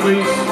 please.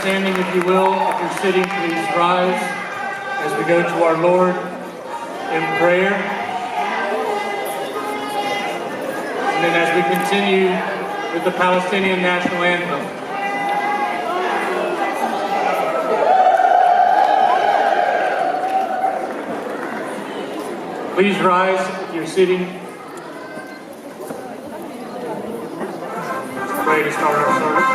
Standing, if you will. If you're sitting, please rise as we go to our Lord in prayer. And then as we continue with the Palestinian national anthem. Please rise if you're sitting. Let's pray to start our service.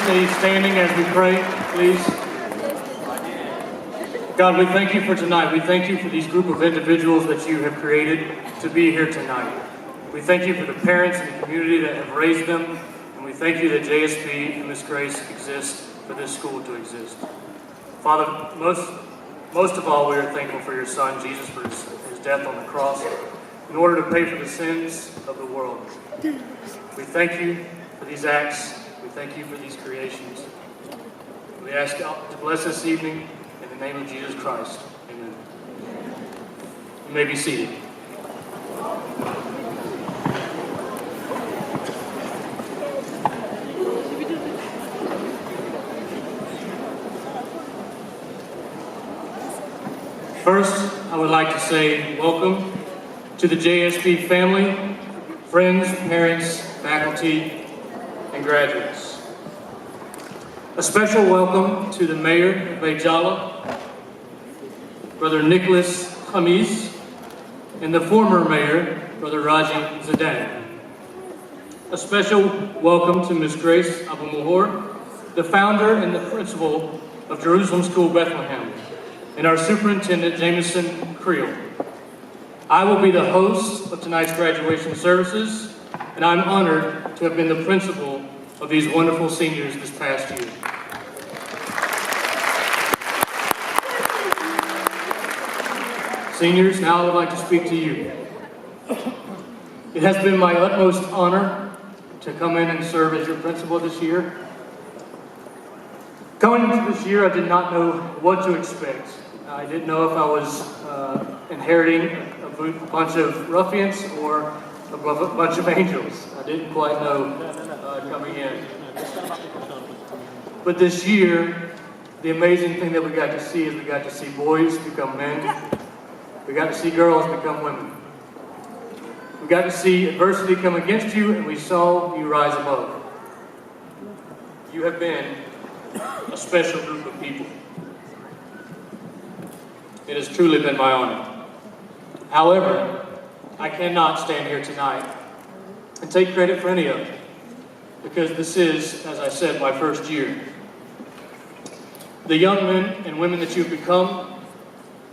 Stay standing as we pray, please. God, we thank you for tonight. We thank you for these group of individuals that you have created to be here tonight. We thank you for the parents and the community that have raised them, and we thank you that JSB and Miss Grace exist for this school to exist. Father, most of all, we are thankful for your Son, Jesus, for his death on the cross in order to pay for the sins of the world. We thank you for these acts. We thank you for these creations. We ask God to bless this evening in the name of Jesus Christ. Amen. You may be seated. First, I would like to say welcome to the JSB family, friends, parents, faculty, and graduates. A special welcome to the Mayor of Beit Jala, Brother Nicholas Hamis, and the former Mayor, Brother Raji Zadan. A special welcome to Ms. Grace Abu Muhor, the founder and the principal of Jerusalem School Bethlehem, and our Superintendent, Jameson Creel. I will be the host of tonight's graduation services, and I'm honored to have been the principal of these wonderful seniors this past year. Seniors, now I would like to speak to you. It has been my utmost honor to come in and serve as your principal this year. Coming into this year, I did not know what to expect. I didn't know if I was inheriting a bunch of ruffians or a bunch of angels. I didn't quite know coming in. But this year, the amazing thing that we got to see is we got to see boys become men. We got to see girls become women. We got to see adversity come against you, and we saw you rise above. You have been a special group of people. It has truly been my honor. However, I cannot stand here tonight and take credit for any of it, because this is, as I said, my first year. The young men and women that you've become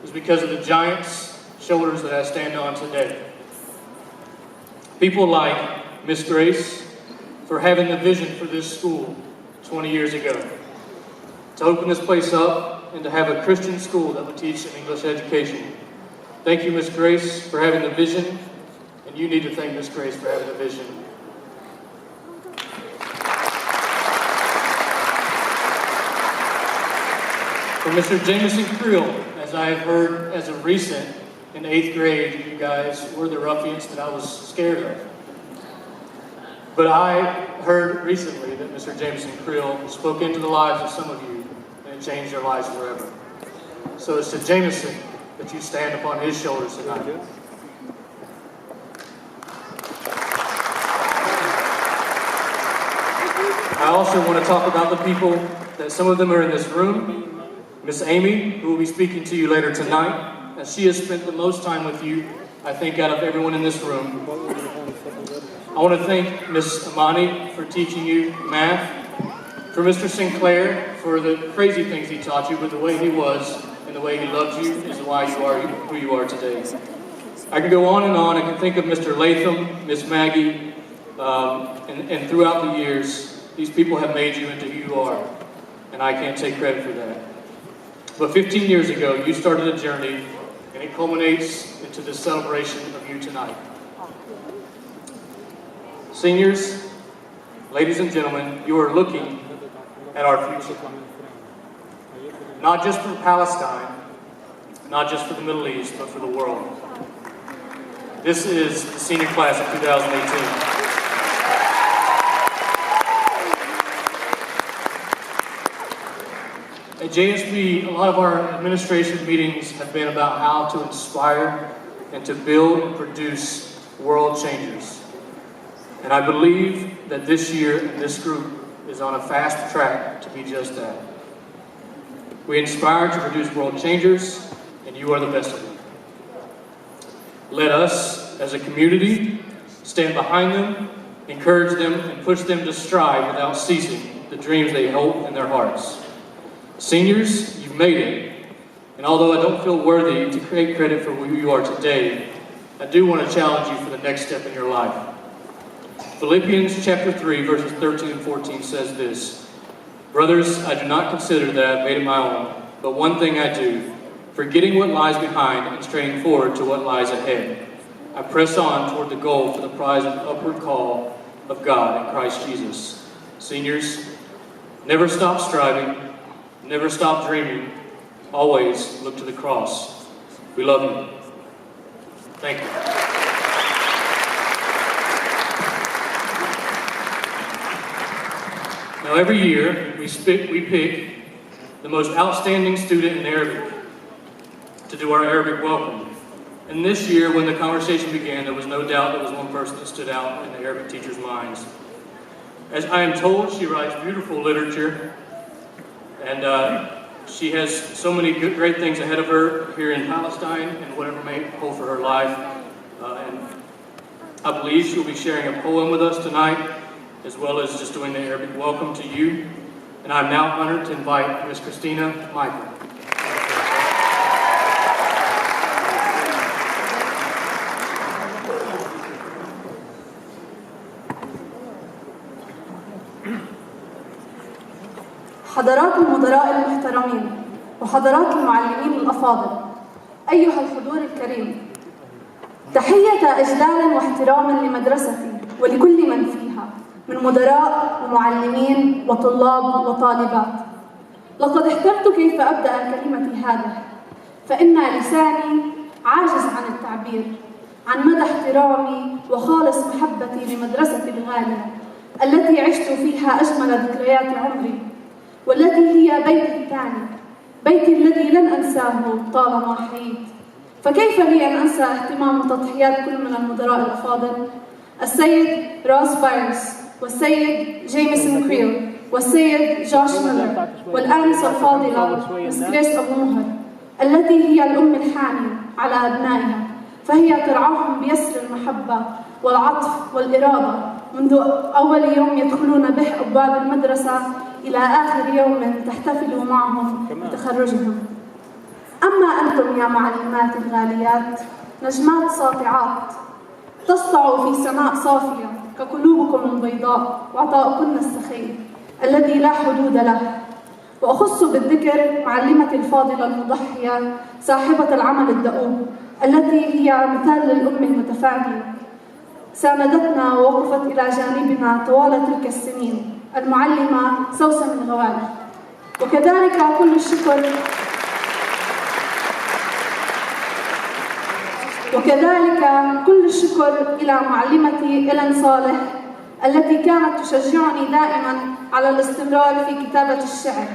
is because of the giant's shoulders that I stand on today. People like Miss Grace for having the vision for this school 20 years ago, to open this place up and to have a Christian school that would teach an English education. Thank you, Miss Grace, for having the vision, and you need to thank Miss Grace for having the vision. For Mr. Jameson Creel, as I have heard as of recent, in 8th grade, you guys were the ruffians that I was scared of. But I heard recently that Mr. Jameson Creel spoke into the lives of some of you, and it changed their lives forever. So it's to Jameson that you stand upon his shoulders tonight. I also want to talk about the people that some of them are in this room. Miss Amy, who will be speaking to you later tonight, as she has spent the most time with you, I think, out of everyone in this room. I want to thank Miss Amani for teaching you math, for Mr. Sinclair for the crazy things he taught you, but the way he was and the way he loved you is why you are who you are today. I can go on. I can think of Mr. Latham, Miss Maggie, and throughout the years, these people have made you into who you are, and I can't take credit for that. But 15 years ago, you started a journey, and it culminates into this celebration of you tonight. Seniors, ladies and gentlemen, you are looking at our future. Not just for Palestine, not just for the Middle East, but for the world. This is the senior class of 2018. At JSB, a lot of our administration meetings have been about how to inspire and to build and produce world changers. And I believe that this year, this group is on a fast track to be just that. We inspire to produce world changers, and you are the best of them. Let us, as a community, stand behind them, encourage them, and push them to strive without ceasing the dreams they hold in their hearts. Seniors, you've made it, and although I don't feel worthy to take credit for who you are today, I do want to challenge you for the next step in your life. Philippians chapter 3, verses 13 and 14 says this: "Brothers, I do not consider that I've made it my own, but one thing I do, forgetting what lies behind and straining forward to what lies ahead. I press on toward the goal for the prize of the upward call of God in Christ Jesus." Seniors, never stop striving. Never stop dreaming. Always look to the cross. We love you. Thank you. Now, every year, we pick the most outstanding student in Arabic to do our Arabic welcome. And this year, when the conversation began, there was no doubt there was one person that stood out in the Arabic teachers' minds. As I am told, she writes beautiful literature, and she has so many great things ahead of her here in Palestine and whatever may hold for her life. And I believe she'll be sharing a poem with us tonight, as well as just doing the Arabic welcome to you. And I'm now honored to invite Ms. Christina Michael. حضرات المدراء المحترمين وحضرات المعلمين الأفاضل، أيها الحضور الكريم، تحية إجلال واحترام لمدرستي ولكل من فيها، من مدراء ومعلمين وطلاب وطالبات. لقد احترت كيف أبدأ كلمتي هذه، فإن لساني عاجز عن التعبير عن مدى احترامي وخالص محبتي لمدرستي الغالية التي عشت فيها أجمل ذكريات عمري، والتي هي بيتي الثاني، بيتي الذي لن أنساه طالما حييت. فكيف لي أن أنسى اهتمام وتضحيات كل من المدراء الأفاضل، السيد راس فايرس، والسيد جيمسون كريل، والسيد جوش ميلر، والآنسة الفاضلة مس جريس أبو مهر، التي هي الأم الحانية على أبنائها، فهي ترعاهم بيسر المحبة والعطف والإرادة منذ أول يوم يدخلون به أبواب المدرسة إلى آخر يوم تحتفل معهم بتخرجهم. أما أنتم يا معلمات الغاليات، نجمات ساطعات تسطع في سماء صافية كقلوبكم البيضاء وعطاؤكن السخي الذي لا حدود له. وأخص بالذكر معلمتي الفاضلة المضحية صاحبة العمل الدؤوب، التي هي مثال للأم المتفانية، ساندتنا ووقفت إلى جانبنا طوال تلك السنين، المعلمة سوسن الغوالي. وكذلك كل الشكر إلى معلمتي إلين صالح، التي كانت تشجعني دائما على الاستمرار في كتابة الشعر.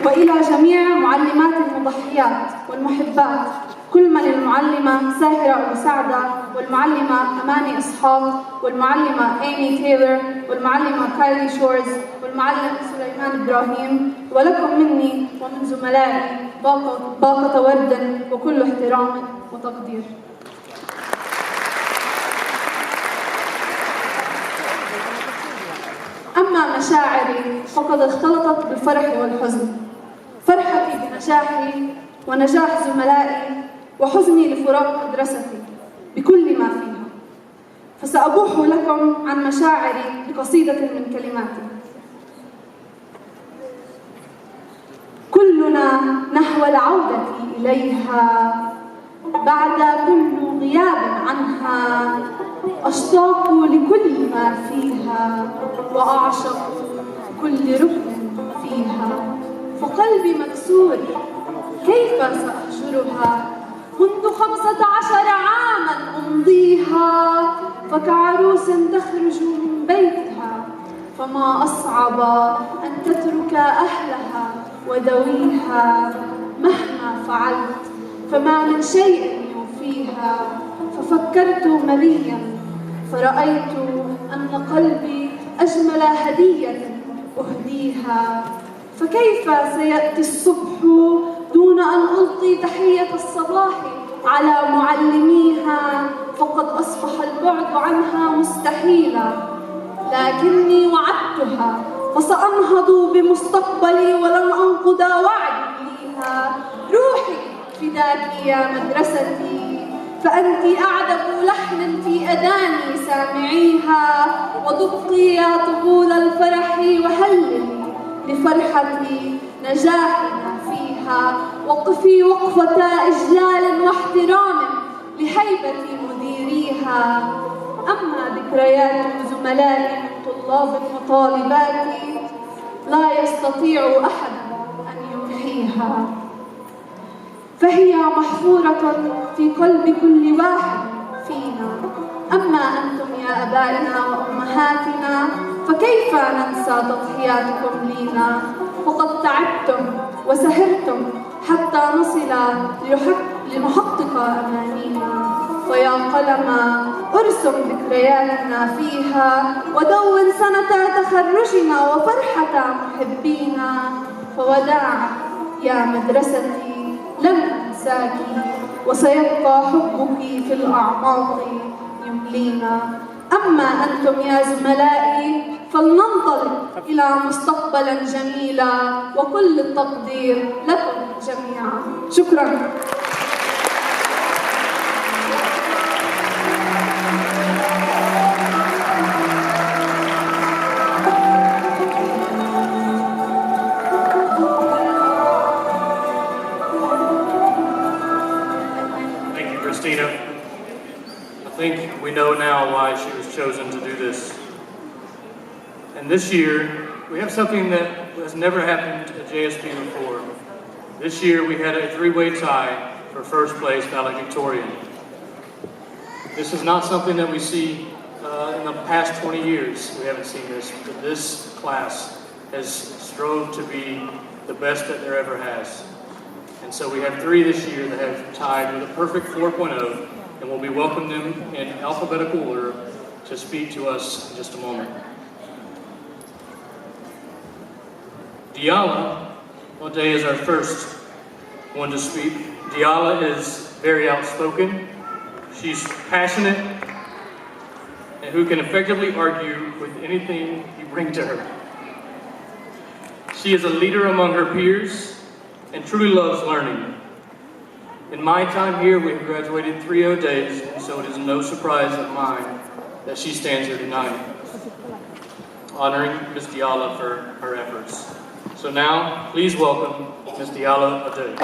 وإلى جميع معلمات المضحيات والمحبات، كل من المعلمة ساهرة أبو سعدة، والمعلمة أماني إسحاق، والمعلمة إيمي تايلر، والمعلمة كايلي شورز، والمعلم سليمان إبراهيم، ولكم مني ومن زملائي باقة ورد وكل احترام وتقدير. أما مشاعري فقد اختلطت بالفرح والحزن، فرحتي بنجاحي ونجاح زملائي، وحزني لفراق مدرستي بكل ما فيها. فسأبوح لكم عن مشاعري بقصيدة من كلماتي. كلنا نحو العودة إليها بعد كل غياب عنها، أشتاق لكل ما فيها وأعشق كل ركن فيها، فقلبي مكسور كيف سأهجرها منذ 15 عاماً أمضيها، فكعروس تخرج من بيتها، فما أصعب أن تترك أهلها وذويها. مهما فعلت فما من شيء يوفيها، ففكرت ملياً فرأيت أن قلبي أجمل هدية أهديها. فكيف سيأتي الصبح دون أن ألقي تحية الصباح على معلميها، فقد أصبح البعد عنها مستحيلا، لكني وعدتها فسأنهض بمستقبلي ولن أنقض وعدي ليها. روحي فداك يا مدرستي، فأنت أعذب لحن في أذاني سامعيها، ودقي يا طبول الفرح وهللي لفرحة نجاحنا فيها، وقفي وقفة إجلال واحترام لهيبة مديريها. أما ذكريات زملائي من طلاب وطالبات لا يستطيع أحد أن يمحيها، فهي محفورة في قلب كل واحد فينا. أما أنتم يا آبائنا وأمهاتنا فكيف ننسى تضحياتكم لينا، وقد تعبتم وسهرتم حتى نصل لنحقق أمانينا. فيا قلما ارسم ذكرياتنا فيها، ودون سنة تخرجنا وفرحة محبينا. فوداعا يا مدرستي لن أنساك، وسيبقى حبك في الأعماق يملينا. أما أنتم يا زملائي فلننطلق إلى مستقبلا جميلا، وكل التقدير لكم جميعا. شكرا. think we know now why she was chosen to do this. And this year, we have something that has never happened at JSB before. This year, we had a three-way tie for first place valedictorian. This is not something that we see in the past 20 years. We haven't seen this, but this class has strove to be the best that there ever has. And so we have three this year that have tied with a perfect 4.0, and we'll be welcoming them in alphabetical order to speak to us in just a moment. Diala, well, today is our first one to speak. Diala is very outspoken. She's passionate and who can effectively argue with anything you bring to her. She is a leader among her peers and truly loves learning. In my time here, we have graduated 3 days, and so it is no surprise of mine that she stands here tonight, honoring Ms. Diala for her efforts. So now, please welcome Ms. Diala Ade.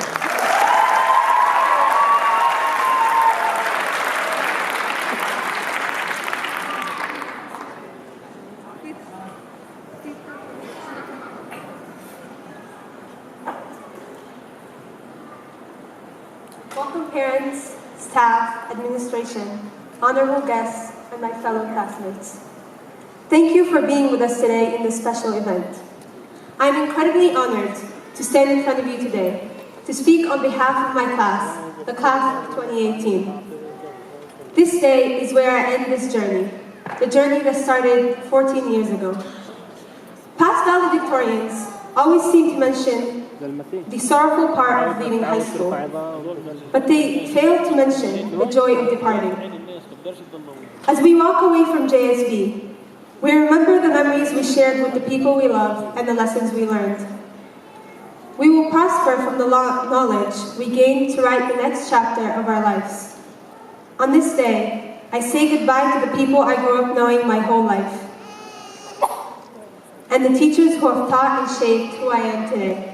Welcome parents, staff, administration, honorable guests, and my fellow classmates. Thank you for being with us today in this special event. I'm incredibly honored to stand in front of you today to speak on behalf of my class, the class of 2018. This day is where I end this journey, the journey that started 14 years ago. Past valedictorians always seem to mention the sorrowful part of leaving high school, but they fail to mention the joy of departing. As we walk away from JSB, we remember the memories we shared with the people we love and the lessons we learned. We will prosper from the knowledge we gained to write the next chapter of our lives. On this day, I say goodbye to the people I grew up knowing my whole life, and the teachers who have taught and shaped who I am today.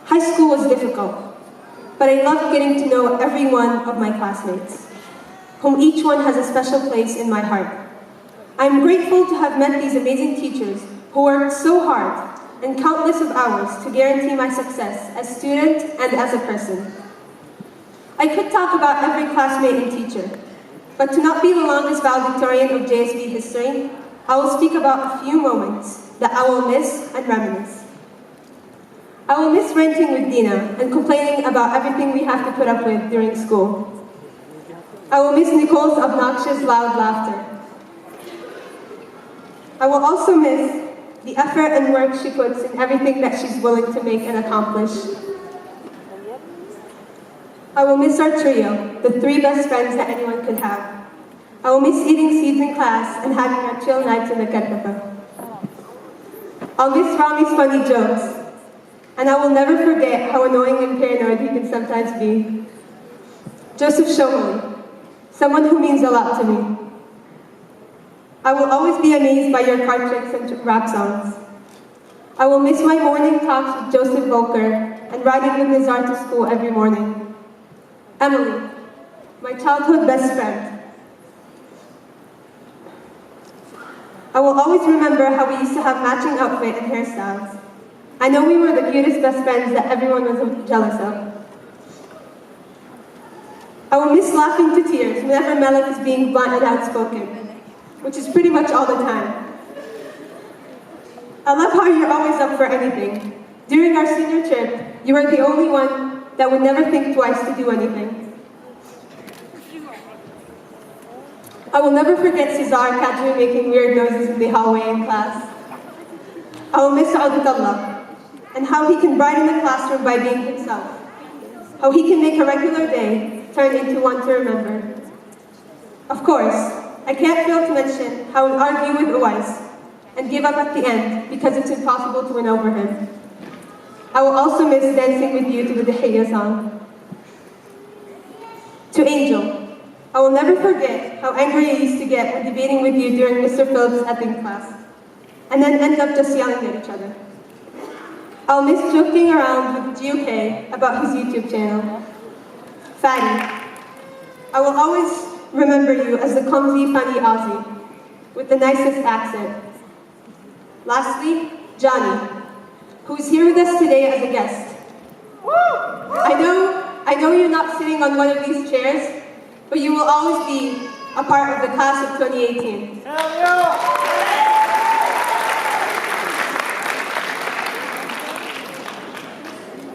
High school was difficult, but I loved getting to know every one of my classmates, whom each one has a special place in my heart. I'm grateful to have met these amazing teachers who worked so hard and countless of hours to guarantee my success as a student and as a person. I could talk about every classmate and teacher, but to not be the longest valedictorian of JSB history, I will speak about a few moments that I will miss and reminisce. I will miss ranting with Dina and complaining about everything we have to put up with during school. I will miss Nicole's obnoxious, loud laughter. I will also miss the effort and work she puts in everything that she's willing to make and accomplish. I will miss our trio, the three best friends that anyone could have. I will miss eating seeds in class and having our chill nights in the carpeta. I'll miss Rami's funny jokes. And I will never forget how annoying and paranoid he can sometimes be. Joseph Shomali, someone who means a lot to me. I will always be amazed by your card tricks and rap songs. I will miss my morning talks with Joseph Volker and riding with Nizar to school every morning. Emily, my childhood best friend. I will always remember how we used to have matching outfit and hairstyles. I know we were the cutest best friends that everyone was jealous of. I will miss laughing to tears whenever Melek is being blunt and outspoken, which is pretty much all the time. I love how you're always up for anything. During our senior trip, you were the only one that would never think twice to do anything. I will never forget Cesar catching me making weird noises in the hallway in class. I will miss Audatullah, and how he can brighten the classroom by being himself. How he can make a regular day turn into one to remember. Of course, I can't fail to mention how we argue with Uwais and give up at the end because it's impossible to win over him. I will also miss dancing with you to the Dahiyya song. To Angel, I will never forget how angry I used to get when debating with you during Mr. Phillips' epping class, and then end up just yelling at each other. I'll miss joking around with GOK about his YouTube channel. Fatty, I will always remember you as the clumsy, funny Aussie with the nicest accent. Lastly, Johnny, who is here with us today as a guest. I know you're not sitting on one of these chairs, but you will always be a part of the class of 2018.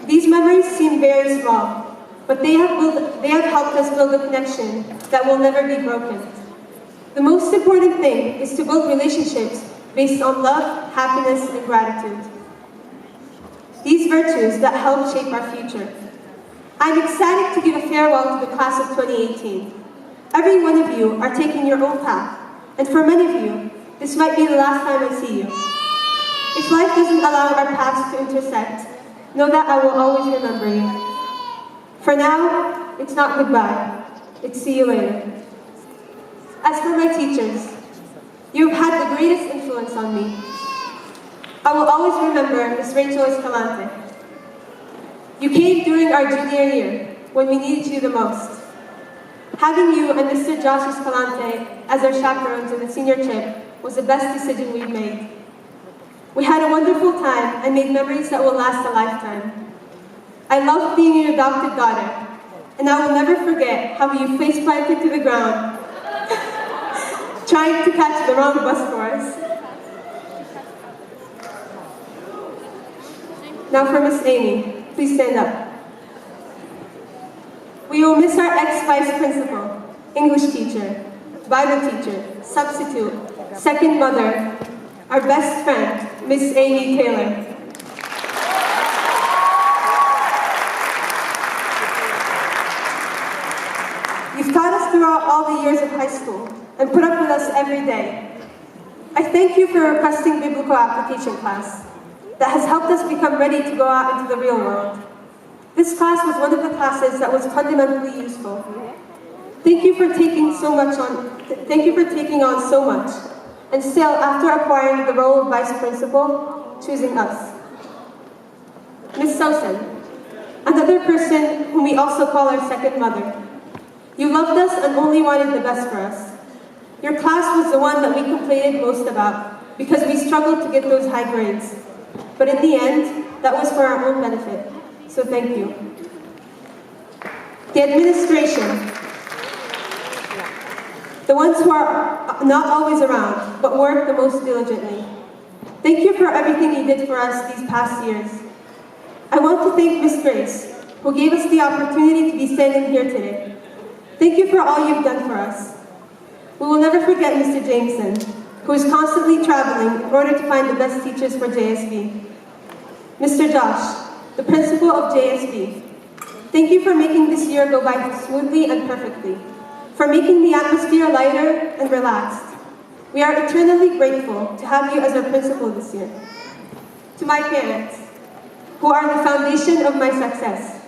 These memories seem very small, but they have helped us build a connection that will never be broken. The most important thing is to build relationships based on love, happiness, and gratitude. These virtues that help shape our future. I'm excited to give a farewell to the class of 2018. Every one of you are taking your own path, and for many of you, this might be the last time I see you. If life doesn't allow our paths to intersect, know that I will always remember you. For now, it's not goodbye, it's see you later. As for my teachers, you have had the greatest influence on me. I will always remember Miss Rachel Escalante. You came during our junior year, when we needed you the most. Having you and Mr. Josh Escalante as our chaperones in the senior trip was the best decision we've made. We had a wonderful time and made memories that will last a lifetime. I loved being your adopted daughter, and I will never forget how you face planted to the ground, trying to catch the wrong bus for us. Now for Miss Amy, please stand up. We will miss our ex-vice principal, English teacher, Bible teacher, substitute, second mother, our best friend, Miss Amy Taylor. You've taught us throughout all the years of high school and put up with us every day. I thank you for requesting biblical application class that has helped us become ready to go out into the real world. This class was one of the classes that was fundamentally useful. Thank you for taking on so much, and still, after acquiring the role of vice principal, choosing us. Miss Sosen, another person whom we also call our second mother. You loved us and only wanted the best for us. Your class was the one that we complained most about because we struggled to get those high grades. But in the end, that was for our own benefit. So thank you. The administration, the ones who are not always around, but work the most diligently. Thank you for everything you did for us these past years. I want to thank Miss Grace, who gave us the opportunity to be standing here today. Thank you for all you've done for us. We will never forget Mr. Jameson, who is constantly traveling in order to find the best teachers for JSB. Mr. Josh, the principal of JSB, thank you for making this year go by smoothly and perfectly, for making the atmosphere lighter and relaxed. We are eternally grateful to have you as our principal this year. To my parents, who are the foundation of my success,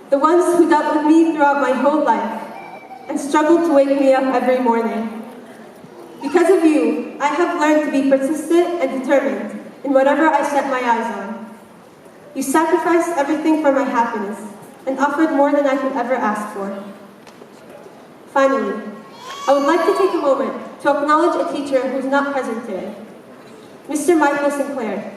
the ones who dealt with me throughout my whole life and struggled to wake me up every morning. Because of you, I have learned to be persistent and determined in whatever I set my eyes on. You sacrificed everything for my happiness and offered more than I could ever ask for. Finally, I would like to take a moment to acknowledge a teacher who is not present today. Mr. Michael Sinclair,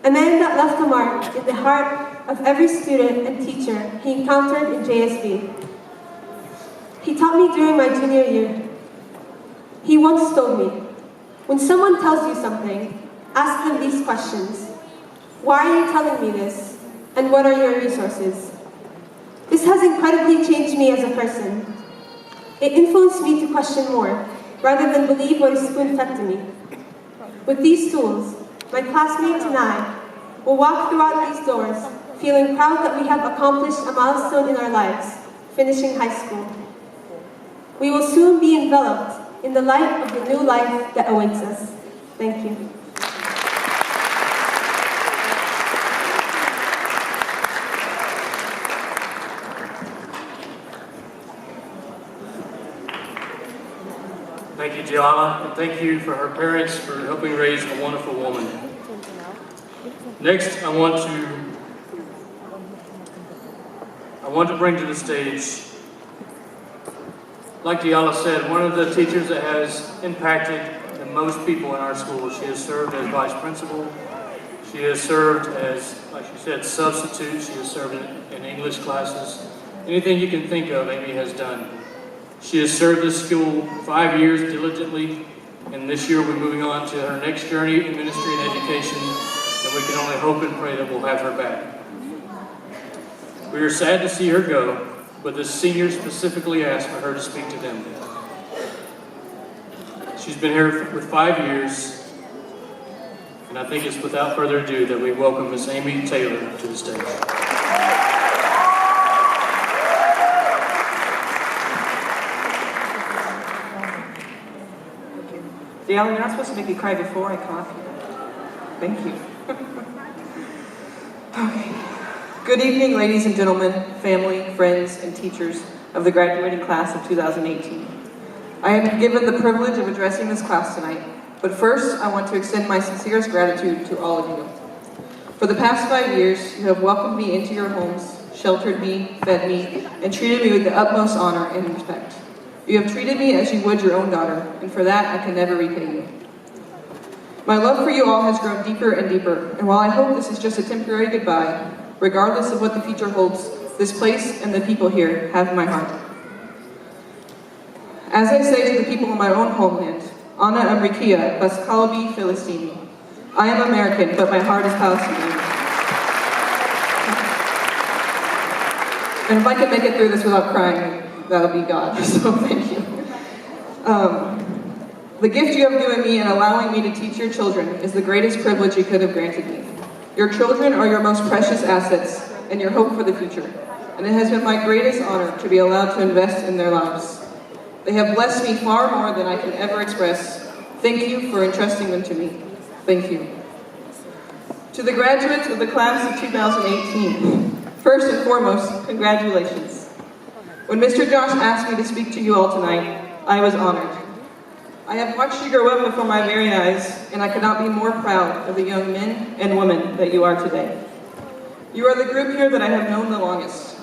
a man that left a mark in the heart of every student and teacher he encountered in JSB. He taught me during my junior year. He once told me, when someone tells you something, ask them these questions. Why are you telling me this? And what are your resources? This has incredibly changed me as a person. It influenced me to question more, rather than believe what is spoon-fed to me. With these tools, my classmates and I will walk throughout these doors, feeling proud that we have accomplished a milestone in our lives, finishing high school. We will soon be enveloped in the light of the new life that awaits us. Thank you. Thank you, Gianna, and thank you for her parents for helping raise a wonderful woman. Next, I want to bring to the stage Like Diala said, one of the teachers that has impacted the most people in our school. She has served as vice principal. She has served as, like she said, substitute. She has served in English classes. Anything you can think of, Amy has done. She has served this school 5 years diligently, and this year we're moving on to her next journey in ministry and education, and we can only hope and pray that we'll have her back. We are sad to see her go, but the seniors specifically asked for her to speak to them. She's been here for 5 years, and I think it's without further ado that we welcome Miss Amy Taylor to the stage. Dale, you're not supposed to make me cry before I come up here. Thank you. Okay. Good evening, ladies and gentlemen, family, friends, and teachers of the graduating class of 2018. I have been given the privilege of addressing this class tonight, but first I want to extend my sincerest gratitude to all of you. For the past 5 years, you have welcomed me into your homes, sheltered me, fed me, and treated me with the utmost honor and respect. You have treated me as you would your own daughter, and for that I can never repay you. My love for you all has grown deeper and deeper, and while I hope this is just a temporary goodbye, regardless of what the future holds, this place and the people here have my heart. As I say to the people in my own homeland, Ana Amrikia Baskalabi Filistini. I am American, but my heart is Palestinian. And if I can make it through this without crying, that'll be God, so thank you. The gift you have given me in allowing me to teach your children is the greatest privilege you could have granted me. Your children are your most precious assets and your hope for the future, and it has been my greatest honor to be allowed to invest in their lives. They have blessed me far more than I can ever express. Thank you for entrusting them to me. Thank you. To the graduates of the class of 2018, first and foremost, congratulations. When Mr. Josh asked me to speak to you all tonight, I was honored. I have watched you grow up before my very eyes, and I could not be more proud of the young men and women that you are today. You are the group here that I have known the longest.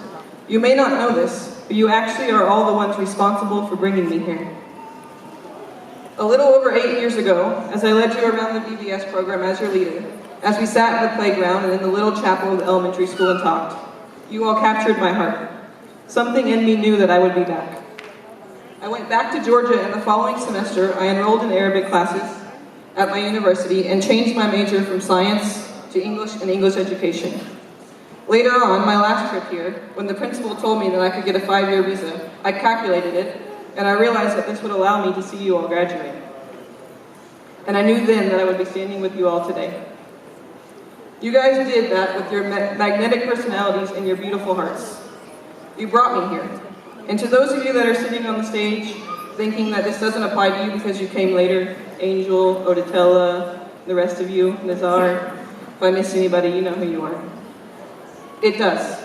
You may not know this, but you actually are all the ones responsible for bringing me here. A little over 8 years ago, as I led you around the VBS program as your leader, as we sat at the playground and in the little chapel of the elementary school and talked, you all captured my heart. Something in me knew that I would be back. I went back to Georgia, and the following semester, I enrolled in Arabic classes at my university and changed my major from science to English and English education. Later on, my last trip here, when the principal told me that I could get a 5-year visa, I calculated it, and I realized that this would allow me to see you all graduate. And I knew then that I would be standing with you all today. You guys did that with your magnetic personalities and your beautiful hearts. You brought me here. And to those of you that are sitting on the stage thinking that this doesn't apply to you because you came later, Angel, Odetella, the rest of you, Nazar, if I missed anybody, you know who you are. It does.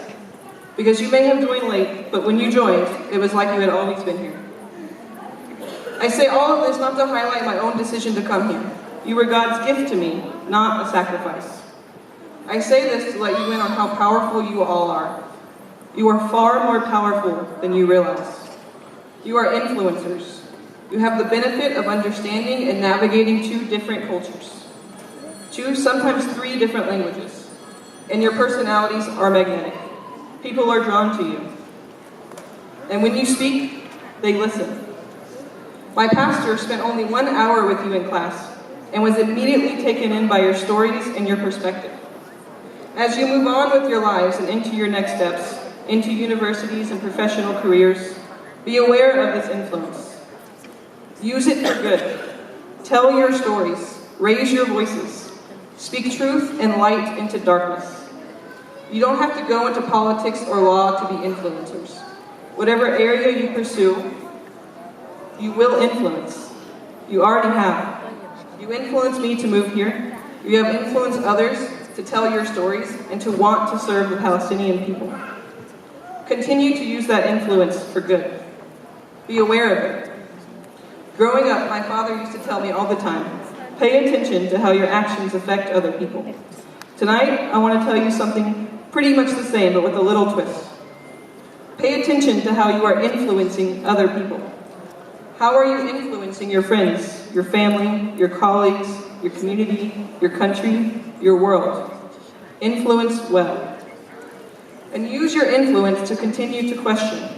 Because you may have joined late, but when you joined, it was like you had always been here. I say all of this not to highlight my own decision to come here. You were God's gift to me, not a sacrifice. I say this to let you in on how powerful you all are. You are far more powerful than you realize. You are influencers. You have the benefit of understanding and navigating 2 different cultures. 2, sometimes 3 different languages. And your personalities are magnetic. People are drawn to you. And when you speak, they listen. My pastor spent only 1 hour with you in class and was immediately taken in by your stories and your perspective. As you move on with your lives and into your next steps, into universities and professional careers, be aware of this influence. Use it for good. Tell your stories. Raise your voices. Speak truth and light into darkness. You don't have to go into politics or law to be influencers. Whatever area you pursue, you will influence. You already have. You influenced me to move here. You have influenced others to tell your stories and to want to serve the Palestinian people. Continue to use that influence for good. Be aware of it. Growing up, my father used to tell me all the time, pay attention to how your actions affect other people. Tonight, I want to tell you something pretty much the same, but with a little twist. Pay attention to how you are influencing other people. How are you influencing your friends, your family, your colleagues, your community, your country, your world? Influence well. And use your influence to continue to question.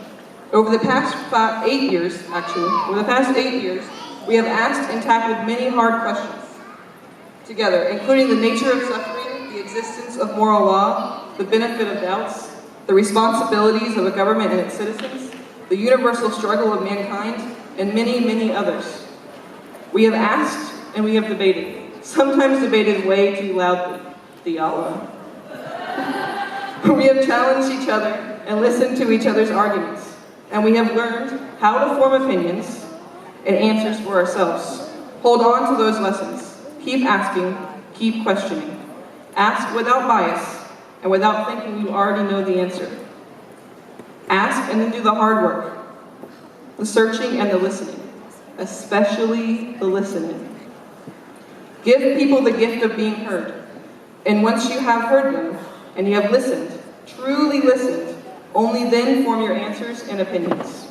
Over the past 8 years, we have asked and tackled many hard questions together, including the nature of suffering, the existence of moral law, the benefit of doubts, the responsibilities of a government and its citizens, the universal struggle of mankind, and many, many others. We have asked and we have debated, sometimes debated way too loudly, the Allah. We have challenged each other and listened to each other's arguments, and we have learned how to form opinions and answers for ourselves. Hold on to those lessons. Keep asking, keep questioning. Ask without bias and without thinking you already know the answer. Ask and then do the hard work, the searching and the listening, especially the listening. Give people the gift of being heard, and once you have heard them and you have listened, truly listened, only then form your answers and opinions.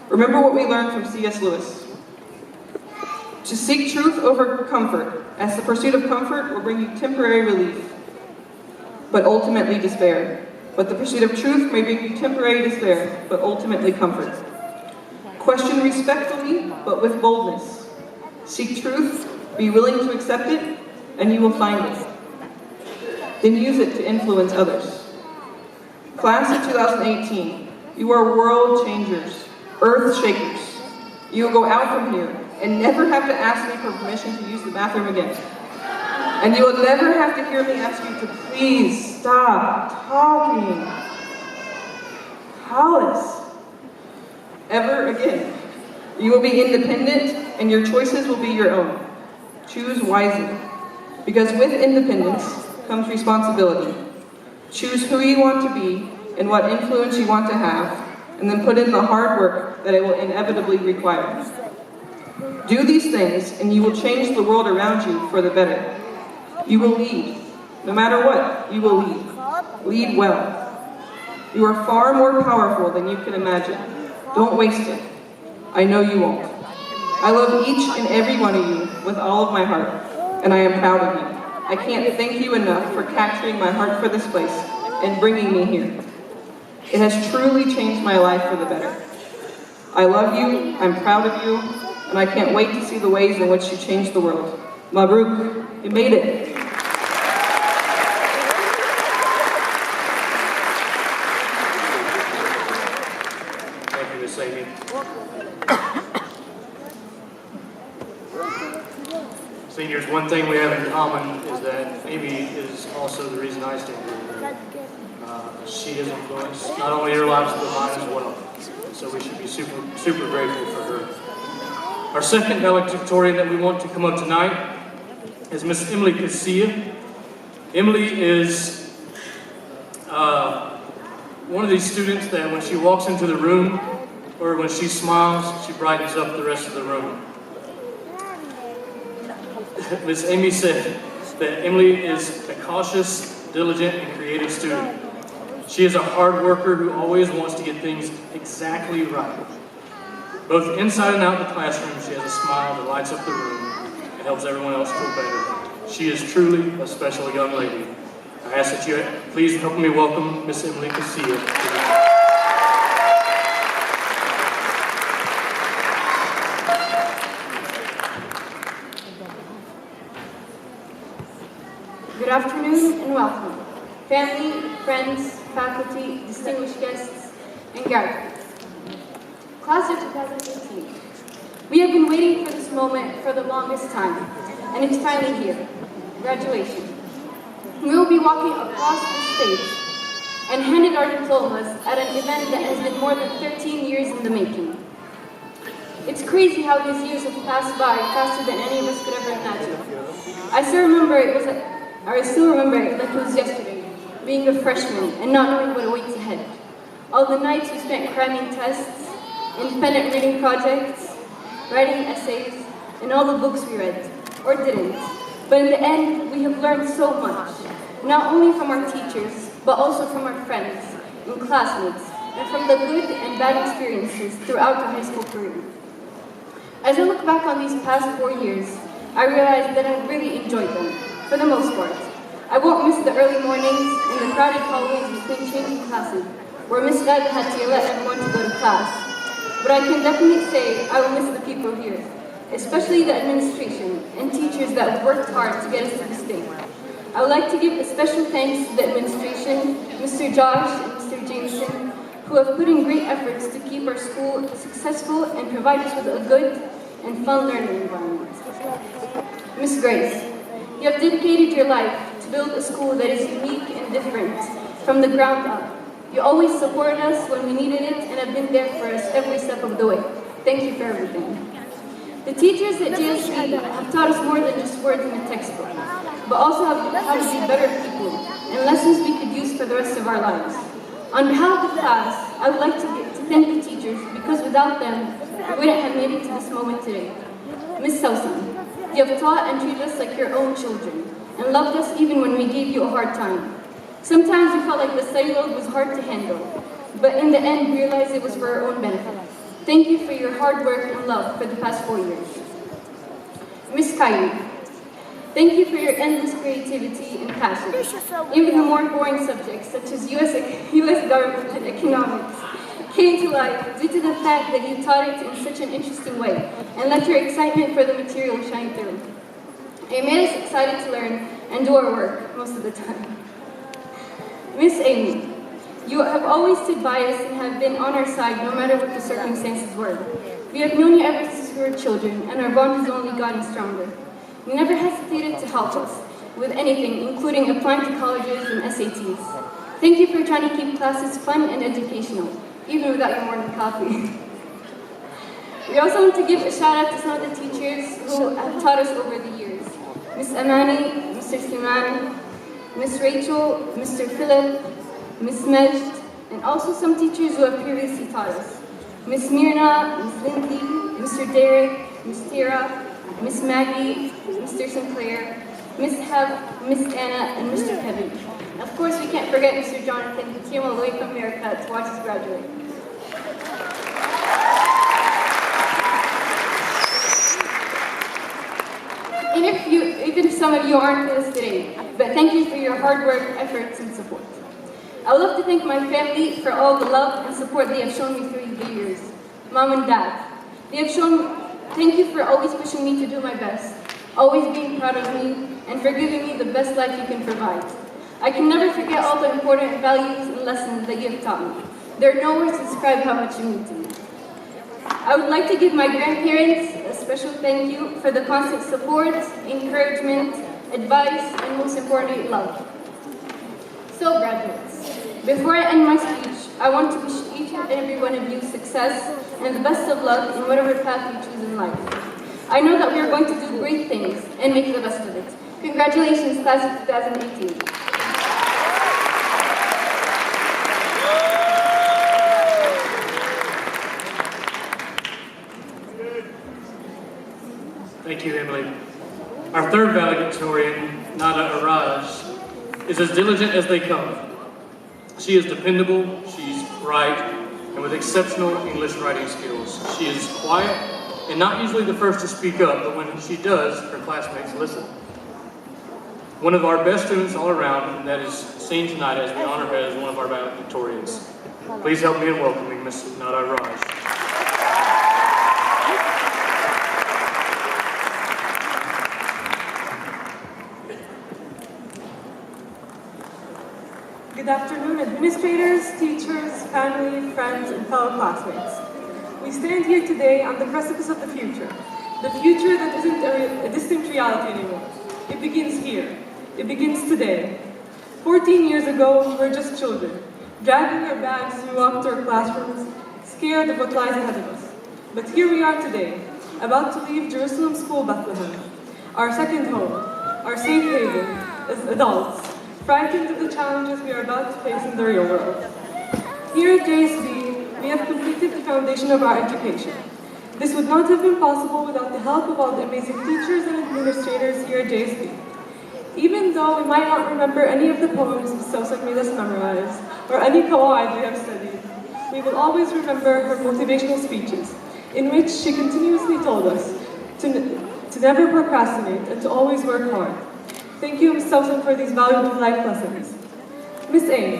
Remember what we learned from C.S. Lewis. To seek truth over comfort, as the pursuit of comfort will bring you temporary relief, but ultimately despair. But the pursuit of truth may bring you temporary despair, but ultimately comfort. Question respectfully, but with boldness. Seek truth, be willing to accept it, and you will find it. Then use it to influence others. Class of 2018, you are world changers, earth shakers. You will go out from here and never have to ask me for permission to use the bathroom again. And you will never have to hear me ask you to please stop talking. Hollis. Ever again. You will be independent and your choices will be your own. Choose wisely. Because with independence comes responsibility. Choose who you want to be and what influence you want to have, and then put in the hard work that it will inevitably require. Do these things and you will change the world around you for the better. You will lead. No matter what, you will lead. Lead well. You are far more powerful than you can imagine. Don't waste it. I know you won't. I love each and every one of you with all of my heart, and I am proud of you. I can't thank you enough for capturing my heart for this place and bringing me here. It has truly changed my life for the better. I love you, I'm proud of you, and I can't wait to see the ways in which you change the world. Mabruk, you made it. Thank you, Miss Amy. Seniors, one thing we have in common is that Amy is also the reason I stand here. She has influenced not only her lives, but mine as well. So we should be super grateful for her. Our second valedictorian that we want to come up tonight is Miss Emily Casilla. Emily is one of these students that when she walks into the room, or when she smiles, she brightens up the rest of the room. Miss Amy said that Emily is a cautious, diligent, and creative student. She is a hard worker who always wants to get things exactly right. Both inside and out of the classroom, she has a smile that lights up the room and helps everyone else feel better. She is truly a special young lady. I ask that you please help me welcome Miss Emily Casilla. Good afternoon and welcome. Family, friends, faculty, distinguished guests, and guardians. Class of 2018. We have been waiting for this moment for the longest time, and it's finally here. Graduation. We will be walking across the stage and handed our diplomas at an event that has been more than 13 years in the making. It's crazy how these years have passed by faster than any of us could ever imagine. I still remember it like it was yesterday, being a freshman and not knowing what awaits ahead. All the nights we spent cramming tests, independent reading projects, writing essays, and all the books we read, or didn't. But in the end, we have learned so much, not only from our teachers, but also from our friends and classmates, and from the good and bad experiences throughout our high school career. As I look back on these past 4 years, I realize that I really enjoyed them, for the most part. I won't miss the early mornings and the crowded hallways between changing classes, where Miss Ed had to let everyone to go to class. But I can definitely say I will miss the people here, especially the administration and teachers that worked hard to get us to this day. I would like to give a special thanks to the administration, Mr. Josh and Mr. Jameson, who have put in great efforts to keep our school successful and provide us with a good and fun learning environment. Miss Grace, you have dedicated your life to build a school that is unique and different from the ground up. You always supported us when we needed it and have been there for us every step of the way. Thank you for everything. The teachers at JSB have taught us more than just words in a textbook, but also how to be better people and lessons we could use for the rest of our lives. On behalf of the class, I would like to thank the teachers because without them, we wouldn't have made it to this moment today. Miss Sausan, you have taught and treated us like your own children and loved us even when we gave you a hard time. Sometimes we felt like the study load was hard to handle, but in the end, we realized it was for our own benefit. Thank you for your hard work and love for the past 4 years. Miss Caillou, thank you for your endless creativity and passion. Even the more boring subjects, such as US government and economics, came to life due to the fact that you taught it in such an interesting way and let your excitement for the material shine through. It made us excited to learn and do our work most of the time. Miss Amy, you have always stood by us and have been on our side no matter what the circumstances were. We have known you ever since we were children, and our bond has only gotten stronger. You never hesitated to help us with anything, including applying to colleges and SATs. Thank you for trying to keep classes fun and educational, even without your morning coffee. We also want to give a shout out to some of the teachers who have taught us over the years. Miss Amani, Mr. Siman, Miss Rachel, Mr. Philip, Miss Majd, and also some teachers who have previously taught us. Miss Mirna, Miss Lindsay, Mr. Derek, Miss Tira, Miss Maggie, Mr. Sinclair, Miss Hev, Miss Anna, and Mr. Kevin. And of course, we can't forget Mr. Jonathan, who came all the way from America to watch us graduate. And even if some of you aren't with us today, but thank you for your hard work, efforts, and support. I would love to thank my family for all the love and support they have shown me through the years. Mom and Dad, thank you for always pushing me to do my best, always being proud of me, and for giving me the best life you can provide. I can never forget all the important values and lessons that you have taught me. There are no words to describe how much you mean to me. I would like to give my grandparents a special thank you for the constant support, encouragement, advice, and most importantly, love. So graduates, before I end my speech, I want to wish each and every one of you success and the best of luck in whatever path you choose in life. I know that we are going to do great things and make the best of it. Congratulations, class of 2018. Thank you, Emily. Our third valedictorian, Nada Araj, is as diligent as they come. She is dependable, she's bright, and with exceptional English writing skills. She is quiet and not usually the first to speak up, but when she does, her classmates listen. One of our best students all around, and that is seen tonight as we honor her as one of our valedictorians. Please help me in welcoming Ms. Nada Araj. Good afternoon, administrators, teachers, family, friends, and fellow classmates. We stand here today on the precipice of the future that isn't a distant reality anymore. It begins here. It begins today. 14 years ago, we were just children, dragging our bags as we walked to our classrooms, scared of what lies ahead of us. But here we are today, about to leave Jerusalem School Bethlehem, our second home, our safe haven as adults, frightened of the challenges we are about to face in the real world. Here at JSB, we have completed the foundation of our education. This would not have been possible without the help of all the amazing teachers and administrators here at JSB. Even though we might not remember any of the poems Sosak made us memorize, or any qawaid we have studied, we will always remember her motivational speeches, in which she continuously told us to never procrastinate and to always work hard. Thank you, Ms. Towson, for these valuable life lessons. Ms. A,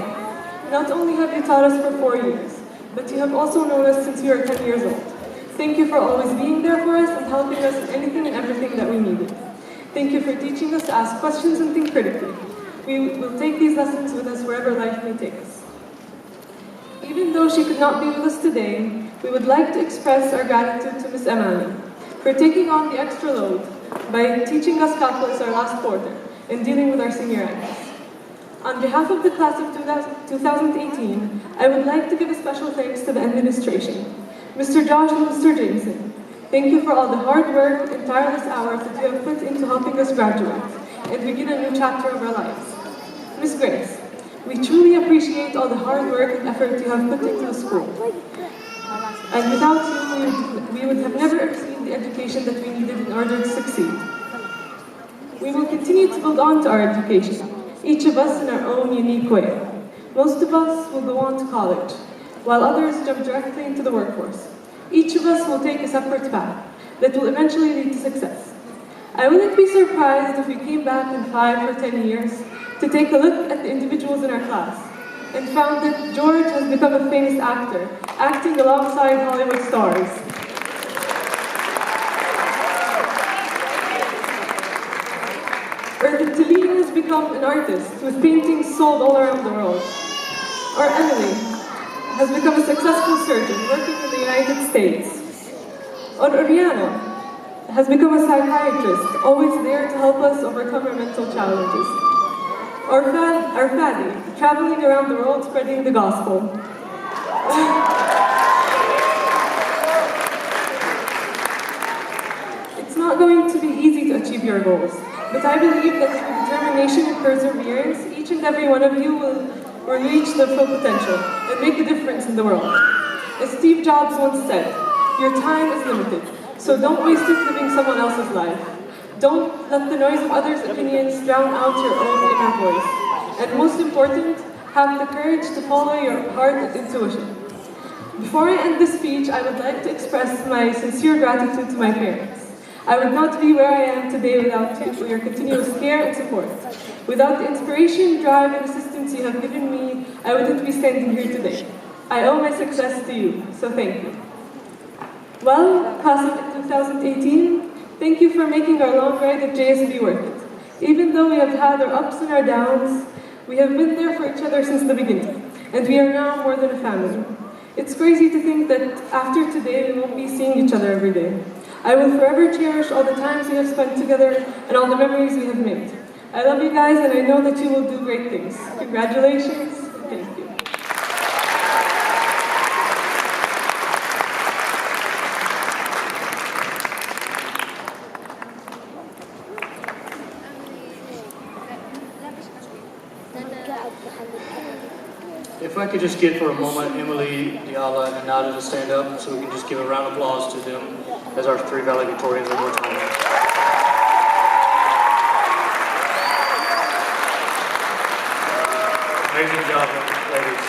not only have you taught us for 4 years, but you have also known us since we were 10 years old. Thank you for always being there for us and helping us in anything and everything that we needed. Thank you for teaching us to ask questions and think critically. We will take these lessons with us wherever life may take us. Even though she could not be with us today, we would like to express our gratitude to Ms. Emani for taking on the extra load by teaching us calculus our last quarter and dealing with our senior annuals. On behalf of the class of 2018, I would like to give a special thanks to the administration, Mr. Josh and Mr. Jameson. Thank you for all the hard work and tireless hours that you have put into helping us graduate and begin a new chapter of our lives. Ms. Grace, we truly appreciate all the hard work and effort you have put into the school. And without you, we would have never received the education that we needed in order to succeed. We will continue to build on to our education, each of us in our own unique way. Most of us will go on to college, while others jump directly into the workforce. Each of us will take a separate path that will eventually lead to success. I wouldn't be surprised if we came back in 5 or 10 years to take a look at the individuals in our class and found that George has become a famous actor, acting alongside Hollywood stars. Or that Talina has become an artist with paintings sold all around the world. Or Emily has become a successful surgeon working in the United States. Or Oriana has become a psychiatrist, always there to help us overcome our mental challenges. Or Fadi, traveling around the world spreading the gospel. It's not going to be easy to achieve your goals, but I believe that through determination and perseverance, each and every one of you will reach their full potential and make a difference in the world. As Steve Jobs once said, your time is limited, so don't waste it living someone else's life. Don't let the noise of others' opinions drown out your own inner voice. And most important, have the courage to follow your heart and intuition. Before I end this speech, I would like to express my sincere gratitude to my parents. I would not be where I am today without you for your continuous care and support. Without the inspiration, drive, and assistance you have given me, I wouldn't be standing here today. I owe my success to you, so thank you. Well, class of 2018, thank you for making our long ride at JSB worth it. Even though we have had our ups and our downs, we have been there for each other since the beginning, and we are now more than a family. It's crazy to think that after today, we won't be seeing each other every day. I will forever cherish all the times we have spent together and all the memories we have made. I love you guys, and I know that you will do great things. Congratulations. Thank you. If I could just get for a moment Emily, Diala, and Nada to stand up so we can just give a round of applause to them as our three valedictorians one more time. Amazing job, ladies.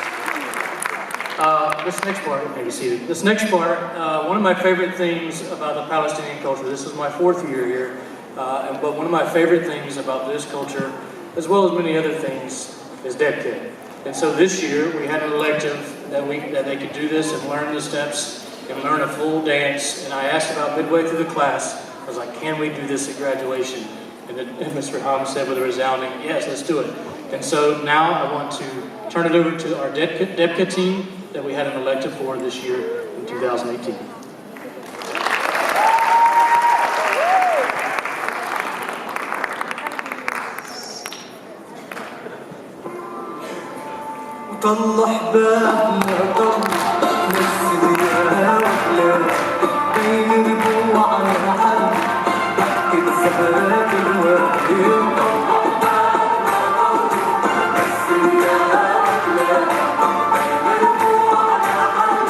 This next part, maybe seated. This next part, one of my favorite things about the Palestinian culture, this is my 4th year here, but one of my favorite things about this culture, as well as many other things, is Debkit. And so this year, we had an elective that they could do this and learn the steps and learn a full dance. And I asked about midway through the class, I was like, can we do this at graduation? And Mr. Ham said with a resounding, yes, let's do it. And so now I want to turn it over to our Debkit team that we had an elective for this year in 2018. طلع بالنا طلع نسيها وحلا بين ربوع على حل بحكي بسهرات الوقت طلع بالنا نسيها وحلا بين ربوع على حل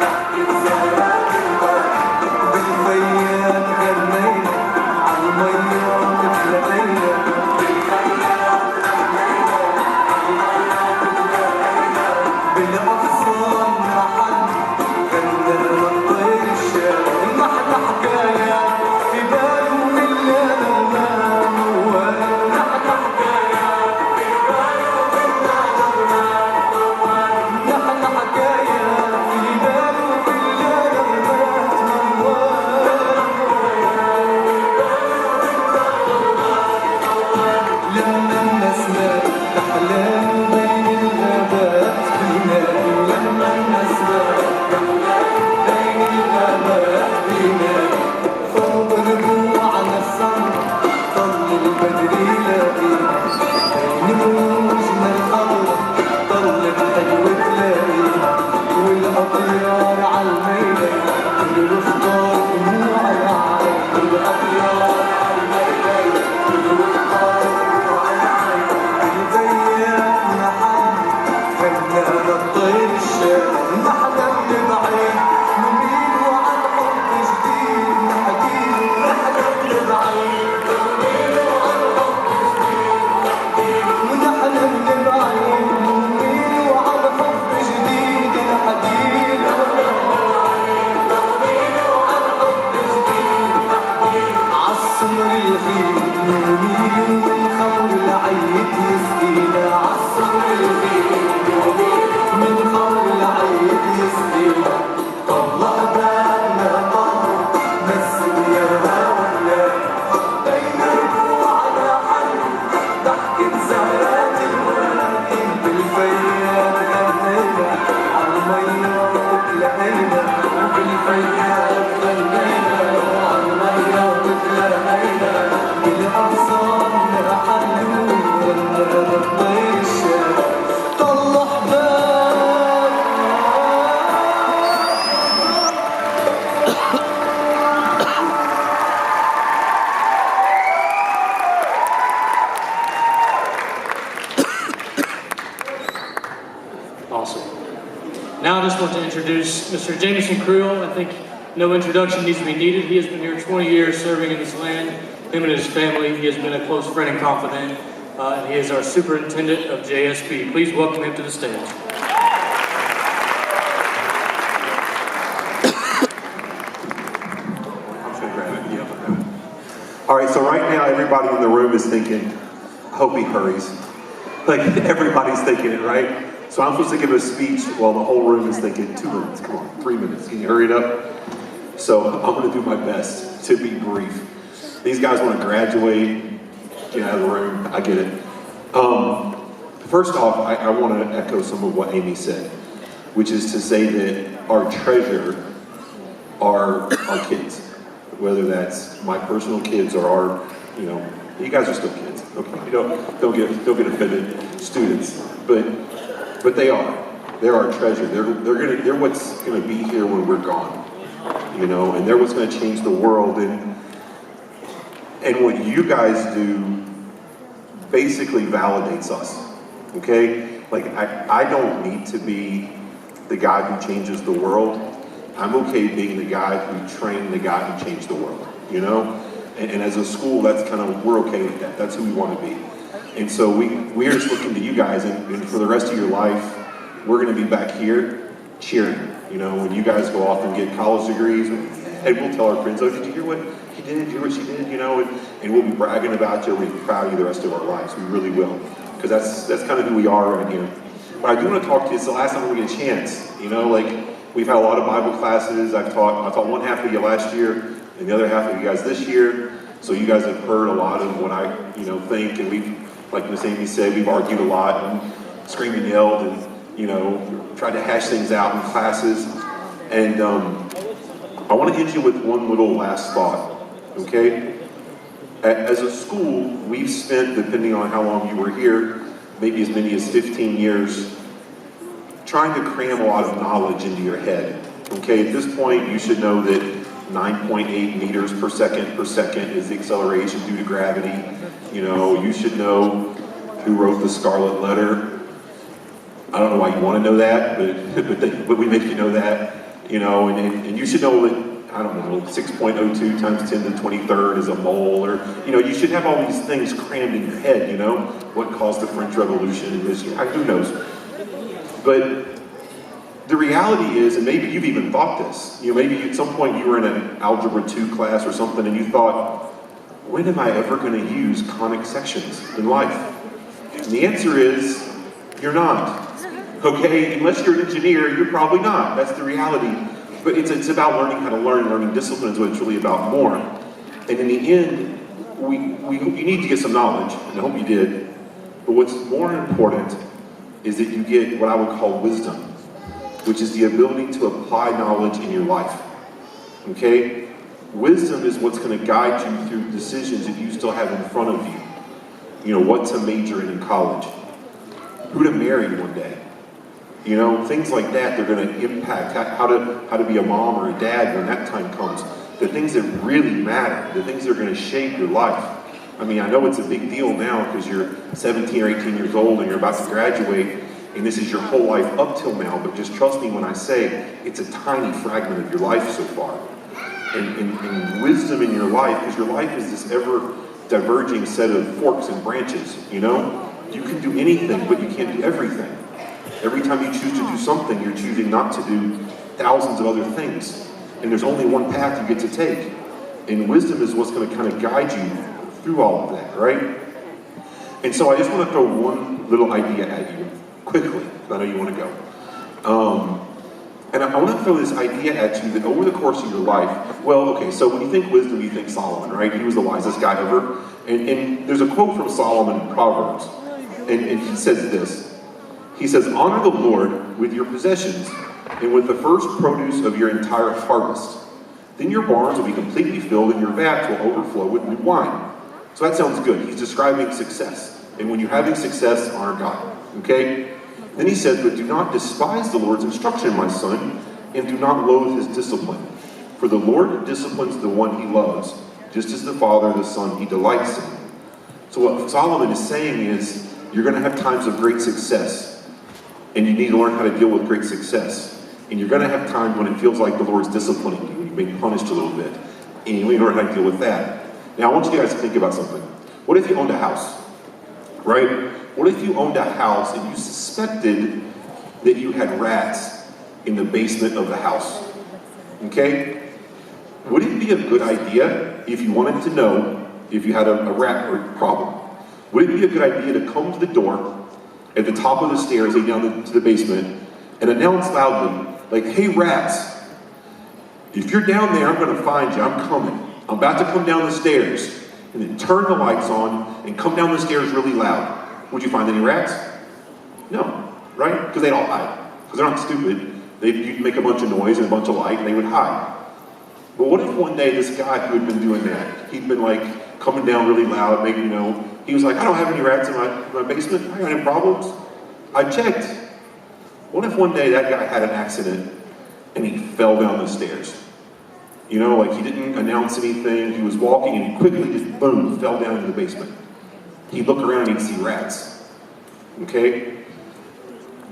بحكي بسهرات الوقت بالخيام غنينا عالميات تلاقينا بالأغصان محل غنى الطير الشام Awesome. Now I just want to introduce Mr. Jameson Creel. I think no introduction needs to be needed. He has been here 20 years serving in this land, him and his family. He has been a close friend and confidant, and he is our superintendent of JSB. Please welcome him to the stage. All right, so right now everybody in the room is thinking, I hope he hurries. Like everybody's thinking it, right? So I'm supposed to give a speech while the whole room is thinking 2 minutes, come on, 3 minutes, can you hurry it up? So I'm gonna do my best to be brief. These guys wanna graduate, get out of the room, I get it. First off, I wanna echo some of what Amy said, which is to say that our treasure are our kids. Whether that's my personal kids or our, you guys are still kids, okay? Don't get offended, students, but they are. They're our treasure. They're what's gonna be here when we're gone, and they're what's gonna change the world. And what you guys do basically validates us, okay? Like I don't need to be the guy who changes the world. I'm okay being the guy who trained the guy who changed the world, And as a school, we're okay with that. That's who we want to be. And so we are just looking to you guys, and for the rest of your life, we're going to be back here cheering. When you guys go off and get college degrees, and we'll tell our friends, oh, did you hear what he did? Did you hear what she did? And we'll be bragging about you. We'll be proud of you the rest of our lives. We really will. Because that's kind of who we are right here. But I do want to talk to you. It's the last time we get a chance, We've had a lot of Bible classes. I taught one half of you last year, and the other half of you guys this year. So you guys have heard a lot of what I, think, and we've, like Miss Amy said, we've argued a lot and screamed and yelled and, tried to hash things out in classes. And I want to end you with one little last thought, okay? As a school, we've spent, depending on how long you were here, maybe as many as 15 years, trying to cram a lot of knowledge into your head. Okay, at this point, you should know that 9.8 meters per second is the acceleration due to gravity. You should know who wrote the Scarlet Letter. I don't know why you want to know that, but we make you know that. And you should know that, I don't know, 6.02 times 10 to the 23rd is a mole, or, you should have all these things crammed in your head, what caused the French Revolution, who knows. But the reality is, and maybe you've even thought this, maybe at some point you were in an Algebra 2 class or something and you thought, when am I ever going to use conic sections in life? And the answer is, you're not. Okay, unless you're an engineer, you're probably not. That's the reality. But it's about learning how to learn, learning discipline is what it's really about more. And in the end, you need to get some knowledge, and I hope you did. But what's more important is that you get what I would call wisdom, which is the ability to apply knowledge in your life, okay? Wisdom is what's gonna guide you through decisions that you still have in front of you. What to major in college, who to marry one day. Things like that, they're gonna impact how to be a mom or a dad when that time comes. The things that really matter, the things that are gonna shape your life. I mean, I know it's a big deal now because you're 17 or 18 years old and you're about to graduate, and this is your whole life up till now, but just trust me when I say it's a tiny fragment of your life so far. And wisdom in your life, because your life is this ever-diverging set of forks and branches, You can do anything, but you can't do everything. Every time you choose to do something, you're choosing not to do thousands of other things. And there's only one path you get to take. And wisdom is what's going to kind of guide you through all of that, right? And so I just want to throw one little idea at you quickly. I know you want to go. And I want to throw this idea at you that over the course of your life, so when you think wisdom, you think Solomon, right? He was the wisest guy ever. And there's a quote from Solomon in Proverbs, and he says this. He says, honor the Lord with your possessions and with the first produce of your entire harvest. Then your barns will be completely filled and your vats will overflow with new wine. So that sounds good. He's describing success. And when you're having success, honor God. Okay? Then he says, but do not despise the Lord's instruction, my son, and do not loathe his discipline. For the Lord disciplines the one he loves, just as the Father the Son he delights in. So what Solomon is saying is, you're going to have times of great success, and you need to learn how to deal with great success. And you're going to have times when it feels like the Lord's disciplining you, you're being punished a little bit, and you need to learn how to deal with that. Now I want you guys to think about something. What if you owned a house, right? What if you owned a house and you suspected that you had rats in the basement of the house? Okay? Would it be a good idea if you wanted to know if you had a rat problem? Would it be a good idea to come to the door at the top of the stairs leading down to the basement and announce loudly, like, hey rats, if you're down there, I'm going to find you, I'm coming. I'm about to come down the stairs, and then turn the lights on and come down the stairs really loud. Would you find any rats? No, right? Because they'd all hide. Because they're not stupid. You'd make a bunch of noise and a bunch of light, and they would hide. But what if one day this guy who had been doing that, he'd been like coming down really loud, maybe, you know, he was like, I don't have any rats in my basement. I got any problems? I checked. What if one day that guy had an accident and he fell down the stairs? You know, like he didn't announce anything. He was walking and he quickly just, boom, fell down into the basement. He'd look around and he'd see rats. Okay?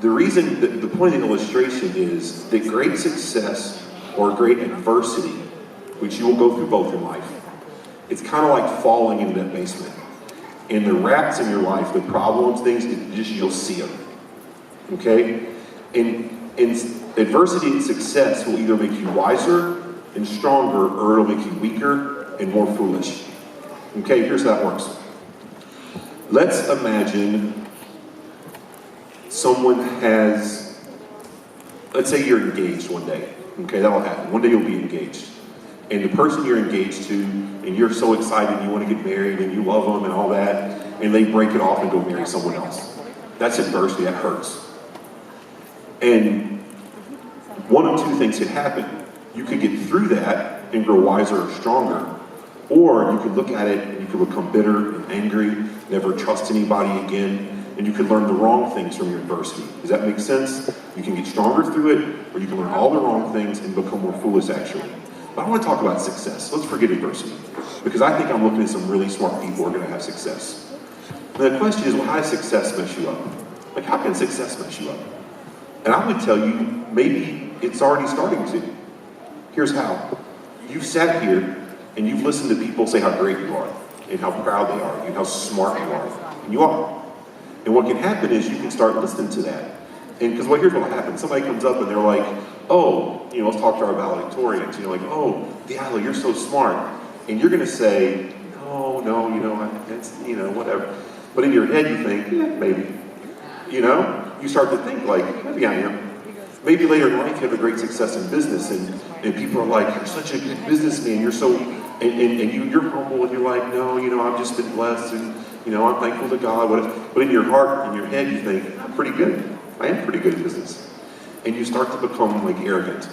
The reason, the point of the illustration is that great success or great adversity, which you will go through both in life, it's kind of like falling into that basement. And the rats in your life, the problems, things, you'll see them. Okay? And adversity and success will either make you wiser and stronger, or it'll make you weaker and more foolish. Okay, here's how it works. Let's imagine someone has, let's say you're engaged one day. Okay, that'll happen. One day you'll be engaged. And the person you're engaged to, and you're so excited, you want to get married, and you love them and all that, and they break it off and go marry someone else. That's adversity, that hurts. And one of two things could happen. You could get through that and grow wiser or stronger, or you could look at it and you could become bitter and angry, never trust anybody again, and you could learn the wrong things from your adversity. Does that make sense? You can get stronger through it, or you can learn all the wrong things and become more foolish, actually. But I want to talk about success. Let's forget adversity, because I think I'm looking at some really smart people who are going to have success. And the question is, well, how does success mess you up? Like, how can success mess you up? And I would tell you, maybe it's already starting to. Here's how. You've sat here and you've listened to people say how great you are and how proud they are and how smart you are. And you are. And what can happen is you can start listening to that. And because here's what will happen. Somebody comes up and they're like, oh, you know, let's talk to our valedictorians. You know, like, oh, Diallo, you're so smart. And you're going to say, no, you know, it's, you know, whatever. But in your head you think, yeah, maybe. You know? You start to think like, maybe I am. Maybe later in life you have a great success in business and people are like, you're such a good businessman, you're so, and you're humble and you're like, no, you know, I've just been blessed and, you know, I'm thankful to God. But in your heart, in your head, you think, I'm pretty good. I am pretty good at business. And you start to become like arrogant.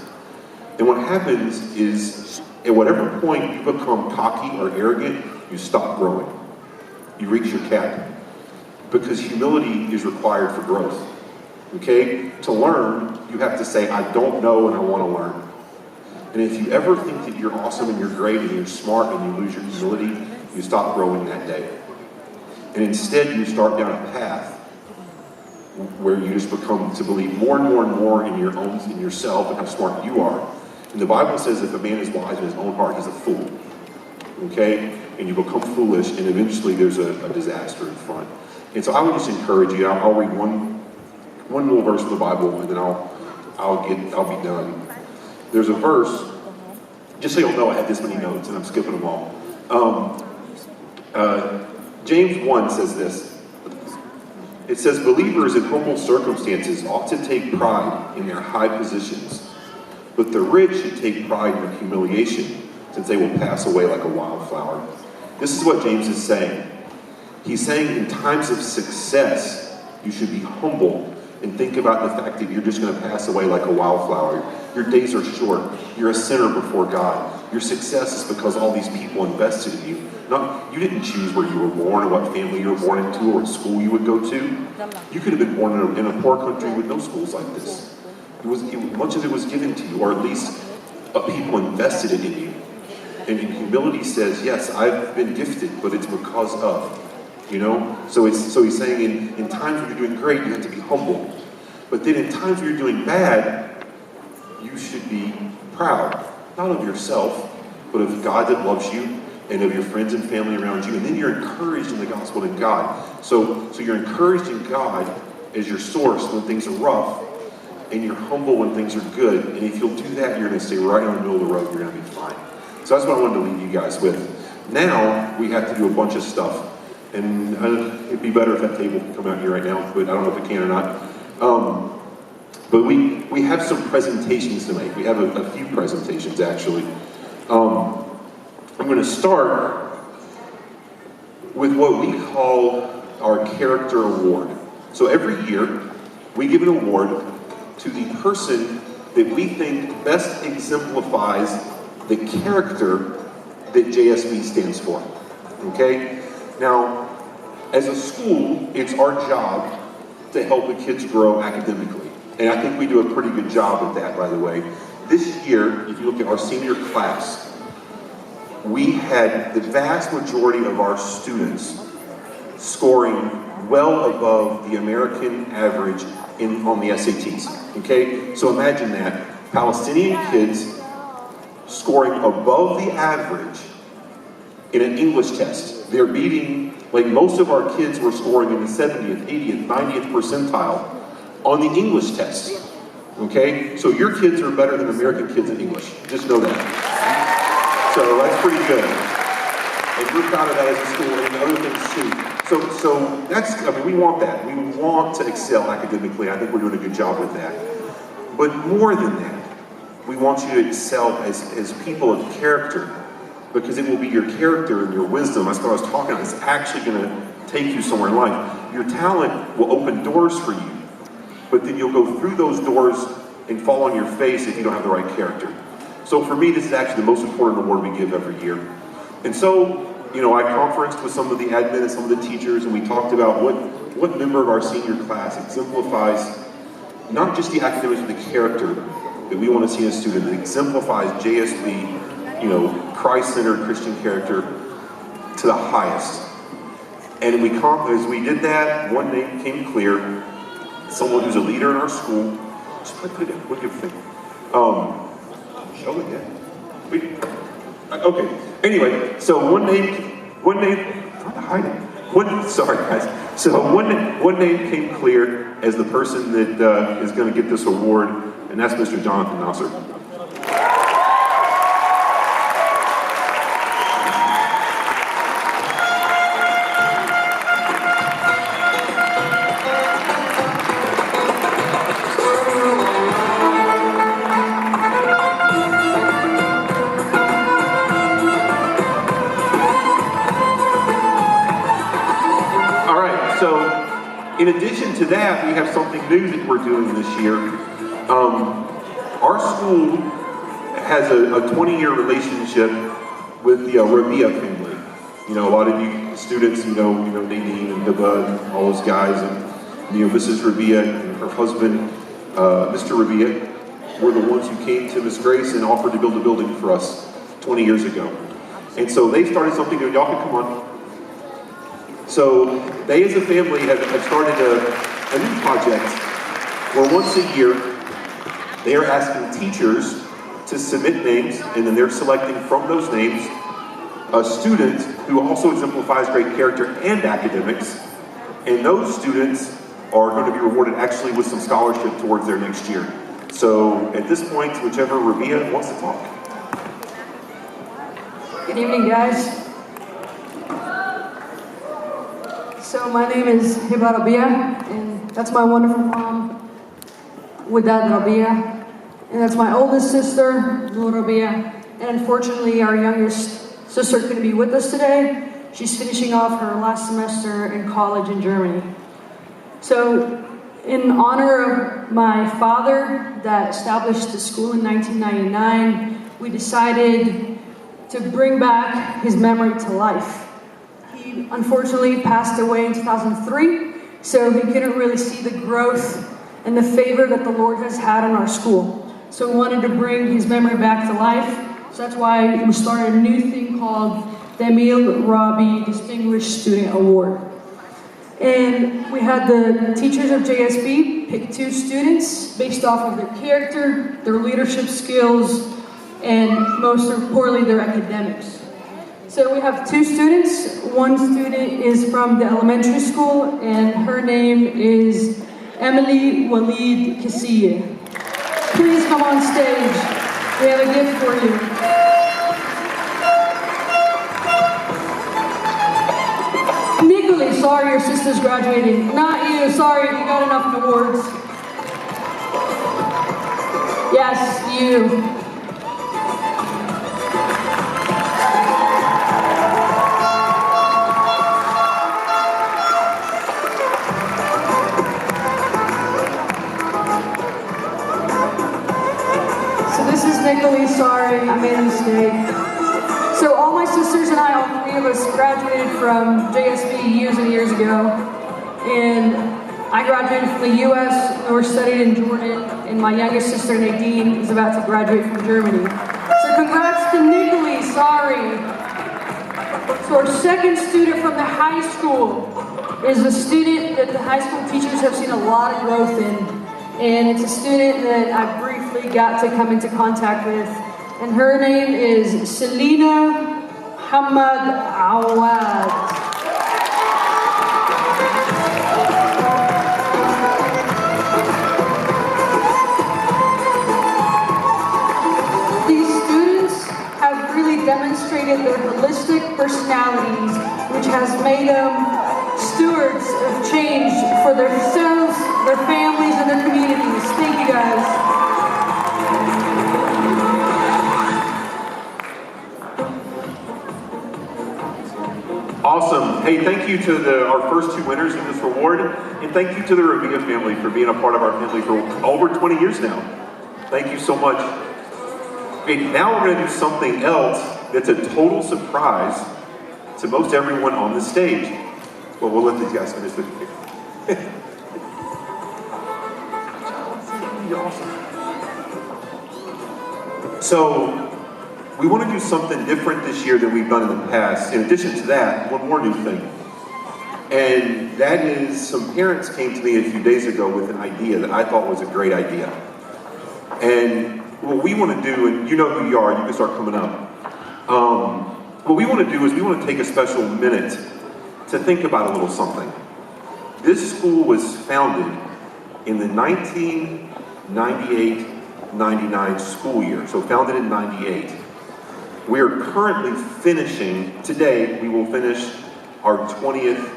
And what happens is, at whatever point you become cocky or arrogant, you stop growing. You reach your cap. Because humility is required for growth. Okay? To learn, you have to say, I don't know and I want to learn. And if you ever think that you're awesome and you're great and you're smart and you lose your humility, you stop growing that day. And instead you start down a path where you just become to believe more and more and more in yourself and how smart you are. And the Bible says if a man is wise in his own heart, he's a fool. Okay? And you become foolish and eventually there's a disaster in front. And so I would just encourage you, I'll read one little verse of the Bible and then I'll be done. There's a verse, just so you'll know I had this many notes and I'm skipping them all. James 1 says this. It says, believers in humble circumstances ought to take pride in their high positions, but the rich should take pride in their humiliation, since they will pass away like a wildflower. This is what James is saying. He's saying in times of success, you should be humble and think about the fact that you're just going to pass away like a wildflower. Your days are short. You're a sinner before God. Your success is because all these people invested in you. You didn't choose where you were born or what family you were born into or what school you would go to. You could have been born in a poor country with no schools like this. Much of it was given to you, or at least people invested it in you. And humility says, yes, I've been gifted, but it's because of, So he's saying in times when you're doing great, you have to be humble. But then in times when you're doing bad, you should be proud. Not of yourself, but of God that loves you and of your friends and family around you. And then you're encouraged in the gospel of God. So you're encouraged in God as your source when things are rough, and you're humble when things are good. And if you'll do that, you're going to stay right in the middle of the road. You're going to be fine. So that's what I wanted to leave you guys with. Now, we have to do a bunch of stuff. And it'd be better if that table could come out here right now, but I don't know if it can or not. But we have some presentations to make. We have a few presentations, actually. I'm going to start with what we call our character award. So every year, we give an award to the person that we think best exemplifies the character that JSB stands for. Okay? Now, as a school, it's our job to help the kids grow academically. And I think we do a pretty good job with that, by the way. This year, if you look at our senior class, we had the vast majority of our students scoring well above the American average on the SATs. Okay? So imagine that. Palestinian kids scoring above the average in an English test. They're beating, like most of our kids were scoring in the 70th, 80th, 90th percentile on the English test. Okay? So your kids are better than American kids in English. Just know that. So that's pretty good. And we're proud of that as a school and other things too. So that's, we want that. We want to excel academically. I think we're doing a good job with that. But more than that, we want you to excel as people of character, because it will be your character and your wisdom. That's what I was talking about. It's actually going to take you somewhere in life. Your talent will open doors for you, but then you'll go through those doors and fall on your face if you don't have the right character. So for me, this is actually the most important award we give every year. And so, I conferenced with some of the admin and some of the teachers, and we talked about what member of our senior class exemplifies not just the academics, but the character that we want to see in a student, that exemplifies JSB, Christ-centered Christian character to the highest. And as we did that, one name came clear, someone who's a leader in our school. Just put it in, what do you think? Show it again. Okay. Anyway, so one name, I'm trying to hide it. Sorry guys. So one name came clear as the person that is going to get this award, and that's Mr. Jonathan Nasser. In addition to that, we have something new that we're doing this year. Our school has a 20-year relationship with the Rabia family. A lot of you students, Nadine and Hiba and all those guys, and Mrs. Rabia and her husband, Mr. Rabia, were the ones who came to Miss Grace and offered to build a building for us 20 years ago. And so they started something new. Y'all can come on. So they as a family have started a new project where once a year they are asking teachers to submit names, and then they're selecting from those names a student who also exemplifies great character and academics, and those students are going to be rewarded actually with some scholarship towards their next year. So at this point, whichever Rabia wants to talk. Good evening, guys. So my name is Hiba Rabia, and that's my wonderful mom, Wadad Rabia, and that's my oldest sister, Nur Rabia, and unfortunately our youngest sister couldn't be with us today. She's finishing off her last semester in college in Germany. So In honor of my father that established the school in 1999, we decided to bring back his memory to life. He unfortunately passed away in 2003, so he couldn't really see the growth and the favor that the Lord has had in our school. So we wanted to bring his memory back to life. So that's why we started a new thing called the Emil Robbie Distinguished Student Award. And we had the teachers of JSB pick 2 students based off of their character, their leadership skills, and most importantly, their academics. So we have 2 students. One student is from the elementary school, and her name is Emily Walid Kassiye. Please come on stage. We have a gift for you. Nicholas, sorry your sister's graduating. Not you, sorry, you got enough awards. Yes, you. Nicholas, sorry, I made a mistake. So all my sisters and I, all 3 of us, graduated from JSB years and years ago. And I graduated from the US, and we're studied in Jordan, and my youngest sister, Nadine, is about to graduate from Germany. So congrats to Nicholas, sorry. So our second student from the high school is a student that the high school teachers have seen a lot of growth in. And it's a student that I briefly got to come into contact with. And her name is Selena Hamad Awad. These students have really demonstrated their holistic personalities, which has made them stewards of change for themselves, their families, and their communities. Thank you, guys. Awesome. Hey, thank you to our first 2 winners in this award, and thank you to the Rabia family for being a part of our family for over 20 years now. Thank you so much. Okay, now we're going to do something else that's a total surprise to most everyone on the stage. Well, we'll let these guys finish the Awesome. So, we want to do something different this year than we've done in the past. In addition to that, one more new thing. And that is, some parents came to me a few days ago with an idea that I thought was a great idea. And what we want to do, and you know who you are, you can start coming up. What we want to do is we want to take a special minute to think about a little something. This school was founded in the 1998-99 school year, so founded in 98. We are currently finishing, today we will finish our 20th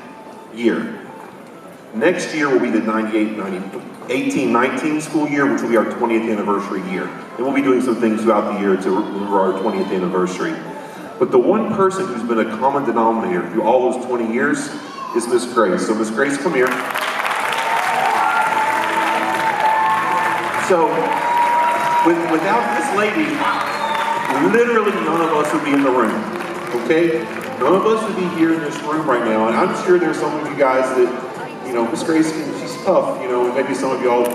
year. Next year will be the 18-19 school year, which will be our 20th anniversary year. And we'll be doing some things throughout the year to remember our 20th anniversary. But the one person who's been a common denominator through all those 20 years is Miss Grace. So Miss Grace, come here. So, without this lady, literally none of us would be in the room, okay? None of us would be here in this room right now, and I'm sure there's some of you guys that, you know, Miss Grace, she's tough, you know, and maybe some of y'all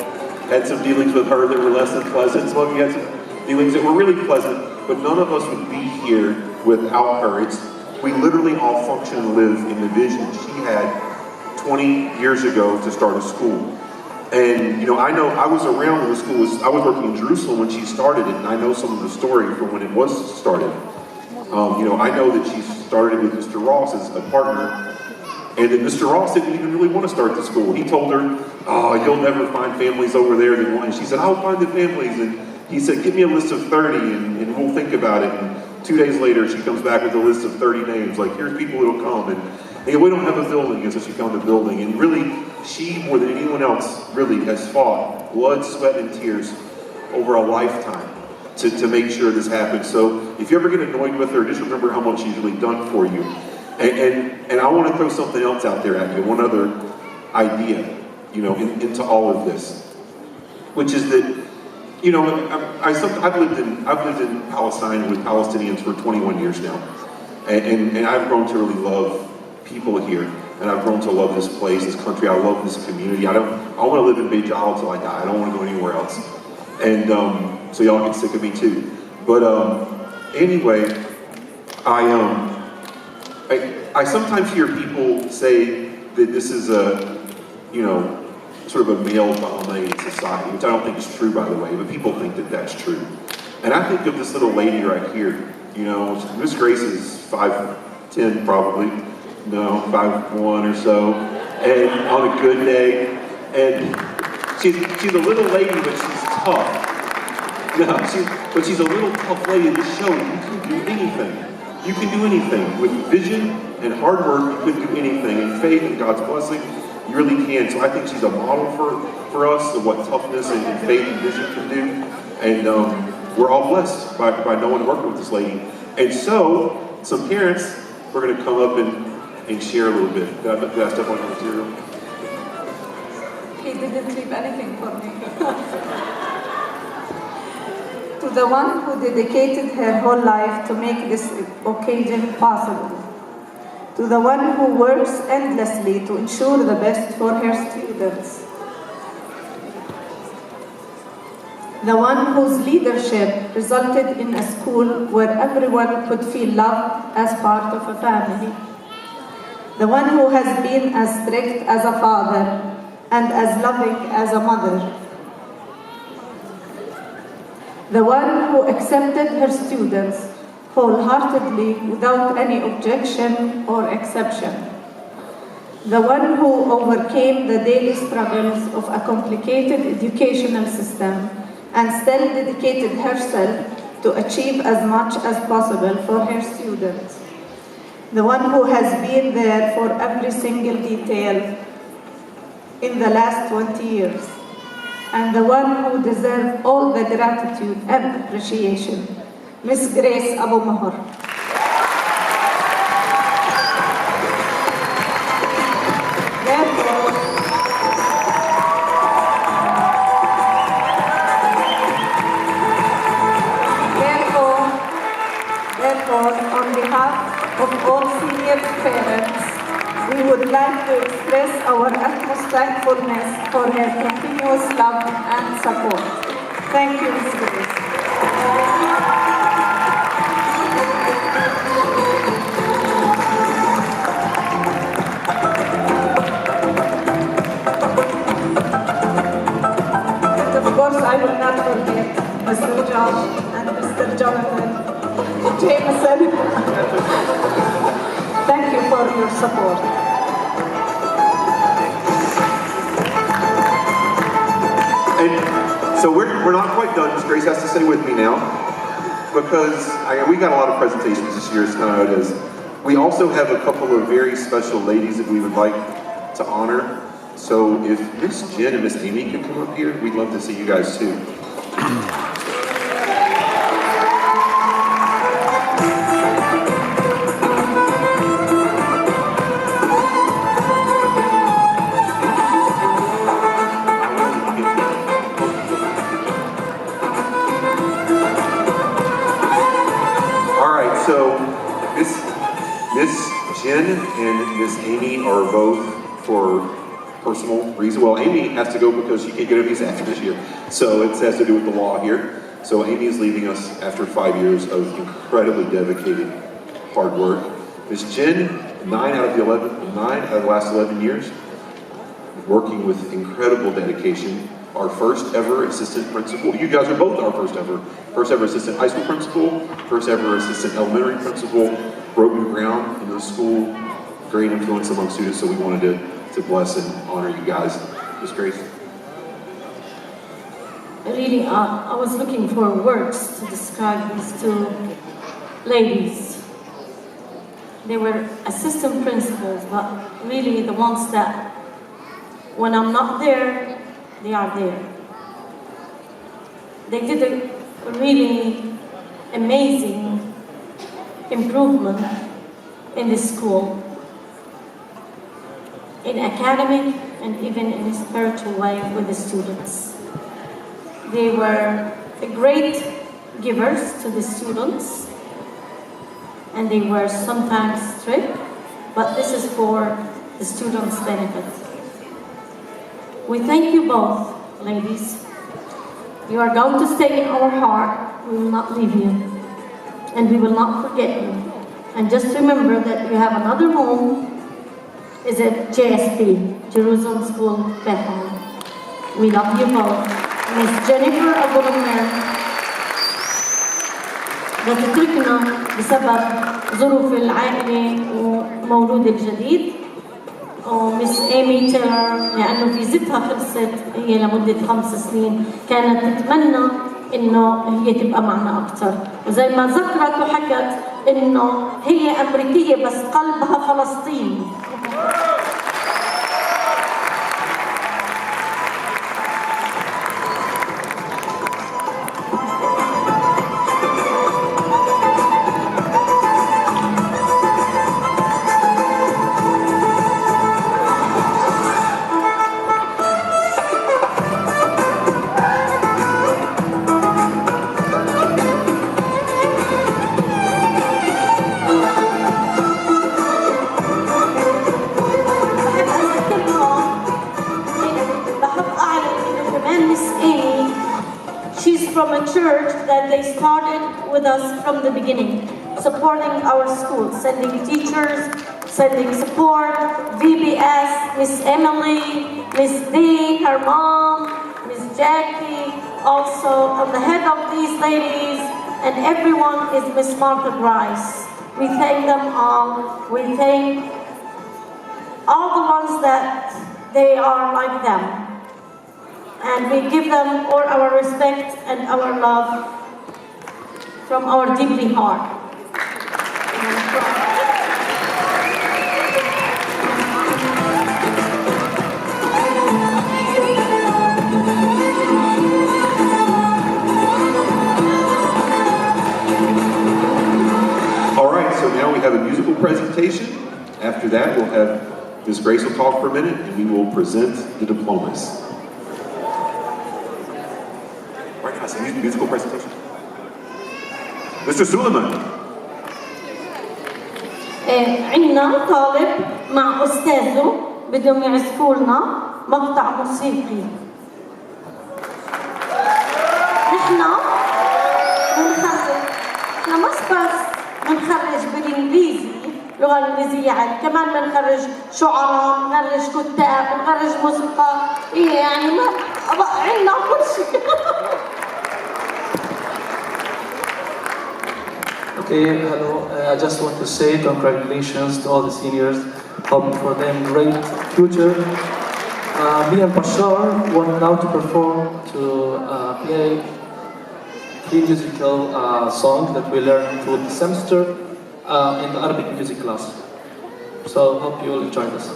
had some dealings with her that were less than pleasant, some of you had some dealings that were really pleasant, but none of us would be here without her. We literally all function and live in the vision she had 20 years ago to start a school. And, you know I was around when the school was, I was working in Jerusalem when she started it, and I know some of the story from when it was started. You know, I know that she started it with Mr. Ross as a partner, and that Mr. Ross didn't even really want to start the school. He told her, oh, you'll never find families over there that want, and she said, I'll find the families, and he said, give me a list of 30, and we'll think about it. And 2 days later, she comes back with a list of 30 names, like, here's people who'll come, and hey, we don't have a building, and so she found a building, and really, she, more than anyone else, really has fought blood, sweat, and tears over a lifetime to make sure this happens. So if you ever get annoyed with her, just remember how much she's really done for you. And I want to throw something else out there at you, one other idea. into all of this, which is that, I've lived in Palestine with Palestinians for 21 years now, and I've grown to really love people here, and I've grown to love this place, this country. I love this community. I want to live in Beit Jal until I die. I don't want to go anywhere else, and so y'all get sick of me too. But anyway, I sometimes hear people say that this is sort of a male-dominated society, which I don't think is true, by the way, but people think that that's true. And I think of this little lady right here, Miss Grace is 5'10", probably, 5'1" or so, and on a good day, and she's a little lady, but she's tough. But she's a little tough lady to show you can do anything. You can do anything. With vision and hard work, you can do anything. And faith and God's blessing, you really can. So I think she's a model for us of what toughness and faith and vision can do. And we're all blessed by knowing and working with this lady. And so, some parents, we're going to come up and share a little bit. Did I step on your material? He didn't leave anything for me. To the one who dedicated her whole life to make this occasion possible. To the one who works endlessly to ensure the best for her students. The one whose leadership resulted in a school where everyone could feel loved as part of a family. The one who has been as strict as a father and as loving as a mother. The one who accepted her students wholeheartedly without any objection or exception. The one who overcame the daily struggles of a complicated educational system and still dedicated herself to achieve as much as possible for her students. The one who has been there for every single detail in the last 20 years. And the one who deserves all the gratitude and appreciation, Miss Grace Abu Mahar. Therefore, on behalf of all senior parents, we would like to express our utmost thankfulness for her continuous love and support. Thank you, Ms. Grace. And of course, I will not forget Mr. Josh and Mr. Jonathan Jameson. Thank you for your support. And so we're not quite done. Miss Grace has to stay with me now, because we got a lot of presentations this year, it's kind of how it is. We also have a couple of very special ladies that we would like to honor. So if Miss Jen and Miss Amy can come up here, we'd love to see you guys too. So Miss Jen and Miss Amy are both for personal reasons. Well, Amy has to go because she can't get a visa after this year. So it has to do with the law here. So Amy is leaving us after 5 years of incredibly dedicated hard work. Miss Jen, 9 out of the last 11 years, working with incredible dedication. Our first ever assistant principal. You guys are both our first ever assistant high school principal, first ever assistant elementary principal, broke new ground in the school, great influence among students, so we wanted to bless and honor you guys. Miss Grace. Really, I was looking for words to describe these two ladies. They were assistant principals, but really the ones that, when I'm not there, they are there. They did a really amazing improvement in the school, in academic, and even in a spiritual way with the students. They were great givers to the students, and they were sometimes strict, but this is for the students' benefit. We thank you both, ladies. You are going to stay in our heart. We will not leave you, and we will not forget you. And just remember that you have another home, is at JSB, Jerusalem School, Bethel. We love you both. Miss Jennifer أبو رمان بتتركنا بسبب ظروف العائلة ومولود الجديد، ومس إيمي تيلر لأنه فيزتها خلصت هي لمدة 5 سنين، كانت تتمنى إنه هي تبقى معنا أكثر، وزي ما ذكرت وحكت إنه هي أمريكية بس قلبها فلسطيني. From a church that they started with us from the beginning, supporting our school, sending teachers, sending support, VBS, Miss Emily, Miss Dee, her mom, Miss Jackie, also on the head of these ladies, and everyone is Miss Martha Grice. We thank them all. We thank all the ones that they are like them. And we give them all our respect and our love from our deeply heart. All right, so now we have a musical presentation. After that, we'll have Ms. Grace will talk for a minute, and we will present the diplomas. Musical presentation. Mr. Suleiman. عندنا طالب مع أستاذه بدهم يعزفوا لنا مقطع موسيقي. نحن بنخرج بالإنجليزي، اللغة الإنجليزية عاد، كمان بنخرج شعراء، بنخرج كتاب، بنخرج موسيقى، يعني ما عندنا كل شيء. Okay, hello. I just want to say congratulations to all the seniors. Hope for them great future. Me and Bashar want now to perform to play 3 musical songs that we learned through the semester in the Arabic music class. So hope you will enjoy this.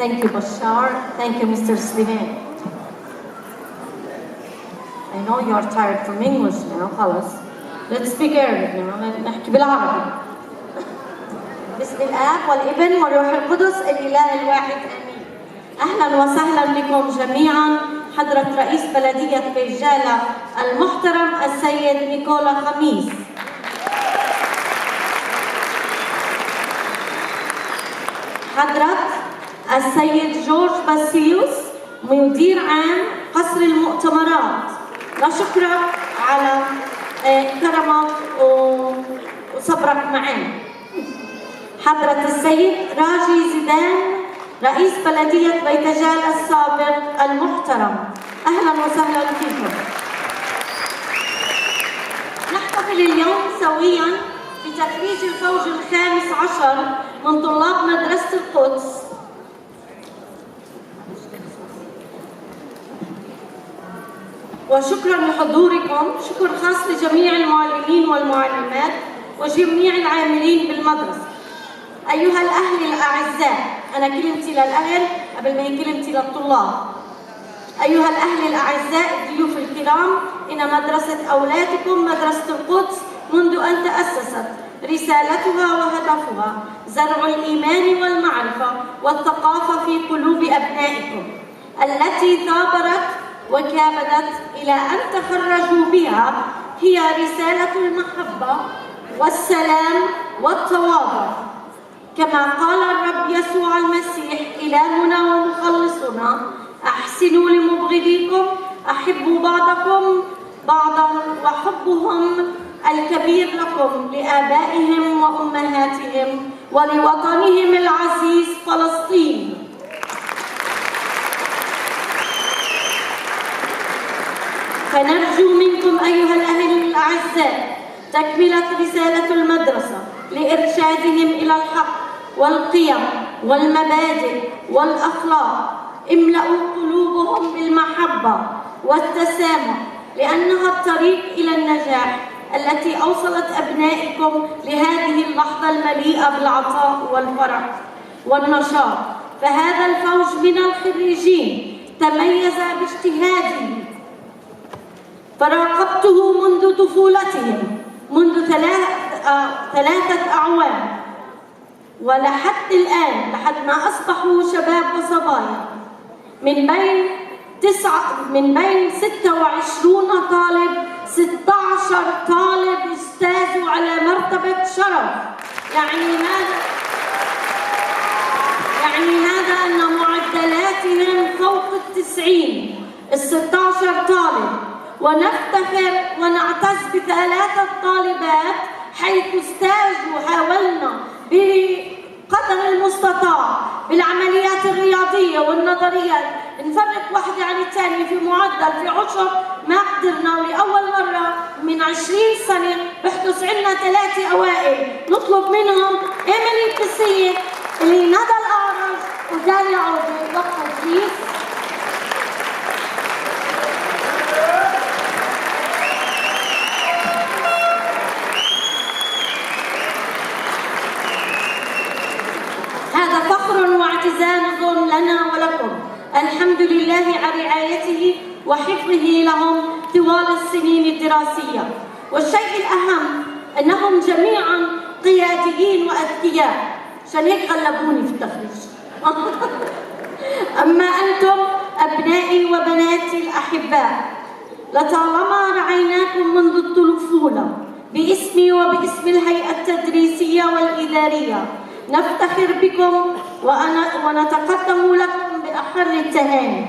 Thank you, Bashar. Thank you, Mr. Sliman. I know you are tired from English now, خلاص. Let's speak Arabic now. نحكي بالعربي. باسم الآب والابن والروح القدس الإله الواحد آمين. أهلا وسهلا بكم جميعا حضرة رئيس بلدية بيجالة المحترم السيد نيكولا خميس. حضرة السيد جورج باسيليوس مدير عام قصر المؤتمرات، نشكرك على كرمك وصبرك معنا. حضرة السيد راجي زيدان رئيس بلدية بيتجالة السابق المحترم، أهلا وسهلا فيكم. نحتفل اليوم سويا بتخريج الفوج الخامس عشر من طلاب مدرسة القدس وشكرا لحضوركم. شكر خاص لجميع المعلمين والمعلمات وجميع العاملين بالمدرسة. أيها الأهل الأعزاء، أنا كلمتي للأهل قبل ما هي كلمتي للطلاب. أيها الأهل الأعزاء الضيوف الكرام، إن مدرسة أولادكم مدرسة القدس منذ أن تأسست رسالتها وهدفها زرع الإيمان والمعرفة والثقافة في قلوب أبنائكم التي ثابرت وكابدت إلى أن تخرجوا بها هي رسالة المحبة والسلام والتواضع، كما قال الرب يسوع المسيح إلهنا ومخلصنا: أحسنوا لمبغضيكم، أحبوا بعضكم بعضا، وحبهم الكبير لكم لآبائهم وأمهاتهم ولوطنهم العزيز فلسطين. فنرجو منكم أيها الأهل الأعزاء تكملة رسالة المدرسة لإرشادهم إلى الحق والقيم والمبادئ والأخلاق. املأوا قلوبهم بالمحبة والتسامح، لأنها الطريق إلى النجاح التي أوصلت أبنائكم لهذه اللحظة المليئة بالعطاء والفرح والنشاط. فهذا الفوج من الخريجين تميز باجتهاده، فراقبته منذ طفولتهم، منذ 3 أعوام ولحد الآن، لحد ما أصبحوا شباب وصبايا. من بين 26 طالب 16 طالب اجتازوا على مرتبة شرف. يعني هذا أن معدلاتهم فوق 90. 16 طالب، ونفتخر ونعتز ب3 طالبات حيث اجتازوا. حاولنا بقدر المستطاع بالعمليات الرياضية والنظريات نفرق واحدة عن الثانية في معدل في 10، ما قدرنا. ولأول مرة من 20 سنة بحدث عندنا 3 أوائل، نطلب منهم إيميلي بسية اللي ندى الأعرج وداليا عوضي والتدريس. هذا فخر واعتزاز لنا ولكم. الحمد لله على رعايته وحفظه لهم طوال السنين الدراسية. والشيء الأهم أنهم جميعا قياديين وأذكياء، عشان هيك غلبوني في التخريج. أما أنتم أبنائي وبناتي الأحباء، لطالما رعيناكم منذ الطفولة باسمي وباسم الهيئة التدريسية والإدارية. نفتخر بكم ونتقدم لكم بأحر التهاني.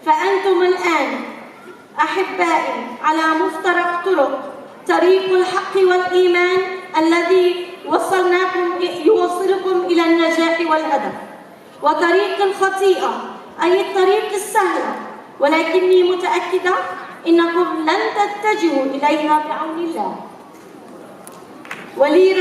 فأنتم الآن أحبائي على مفترق طريق الحق والإيمان الذي يوصلكم إلى النجاح والهدف، وطريق الخطيئة أي الطريق السهلة، ولكني متأكدة إنكم لن تتجهوا إليها بعون الله. ولي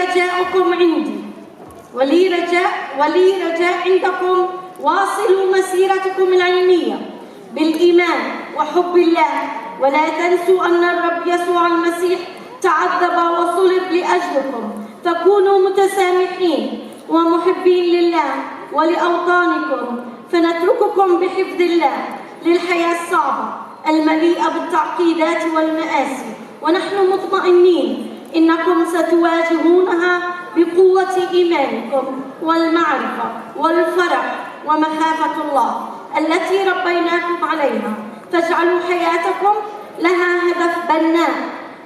رجاء عندكم: واصلوا مسيرتكم العلمية بالإيمان وحب الله، ولا تنسوا أن الرب يسوع المسيح تعذب وصلب لأجلكم. فكونوا متسامحين ومحبين لله ولأوطانكم، فنترككم بحفظ الله للحياة الصعبة المليئة بالتعقيدات والمآسي، ونحن مطمئنين إنكم ستواجهونها بقوة إيمانكم والمعرفة والفرح ومخافة الله التي ربيناكم عليها، فاجعلوا حياتكم لها هدف بناء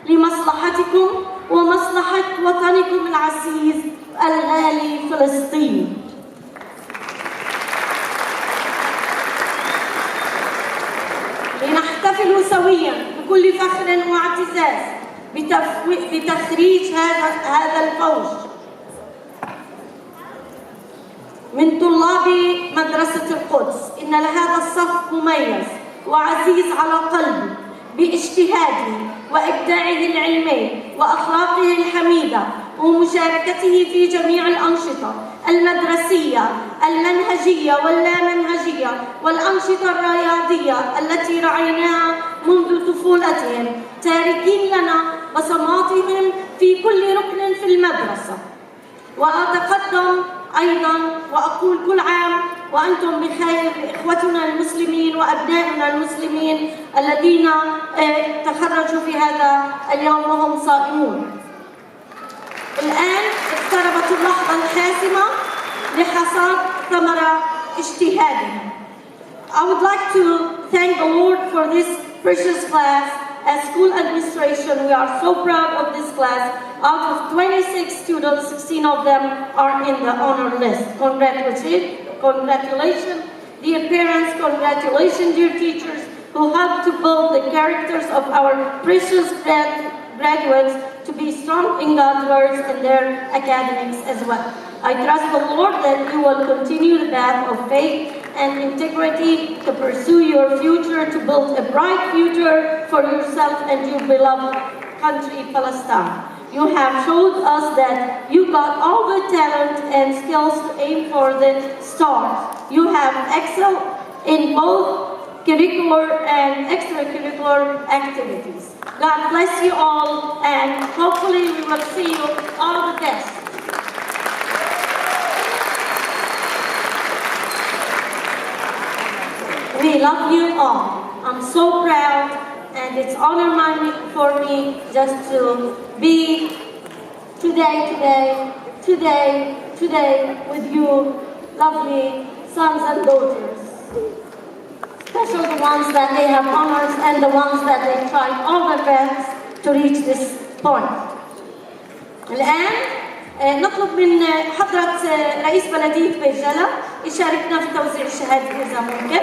لمصلحتكم ومصلحة وطنكم العزيز الغالي فلسطين. لنحتفل سويا بكل فخر واعتزاز بتخريج هذا الفوج من طلاب مدرسة القدس. إن لهذا الصف مميز وعزيز على قلبي باجتهاده وإبداعه العلمي وأخلاقه الحميدة ومشاركته في جميع الأنشطة المدرسية المنهجية واللامنهجية والأنشطة الرياضية التي رعيناها منذ طفولتهم، تاركين لنا بصماتهم في كل ركن في المدرسة. وأتقدم أيضا وأقول كل عام وأنتم بخير إخوتنا المسلمين وأبنائنا المسلمين الذين تخرجوا في هذا اليوم وهم صائمون. الآن اقتربت اللحظة الحاسمة لحصاد ثمرة اجتهادهم. I would like to thank the Lord for this precious class. As school administration, we are so proud of this class. Out of 26 students, 16 of them are in the honor list. Congratulations, dear parents, congratulations, dear teachers, who helped to build the characters of our precious graduates to be strong in God's words and their academics as well. I trust the Lord that you will continue the path of faith and integrity to pursue your future, to build a bright future for yourself and your beloved country, Palestine. You have showed us that you got all the talent and skills to aim for the stars. You have excelled in both curricular and extracurricular activities. God bless you all, and hopefully we will see you all the best. We love you all. I'm so proud, and it's honor for me just to be today with you, lovely sons and daughters. Especially the ones that they have honors and the ones that they tried all their best to reach this point. الآن نطلب من حضرة رئيس بلدية بيت جلا يشاركنا في توزيع الشهادة إذا ممكن.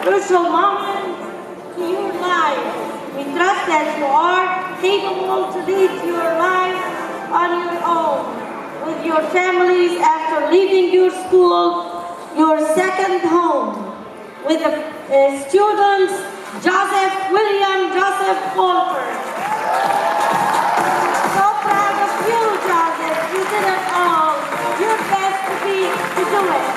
Crucial moment to your life. We trust that you are capable to lead your life on your own, with your families after leaving your school, your second home, with the students William Joseph Walker. So proud of you, Joseph. You did it all. Your best to do it.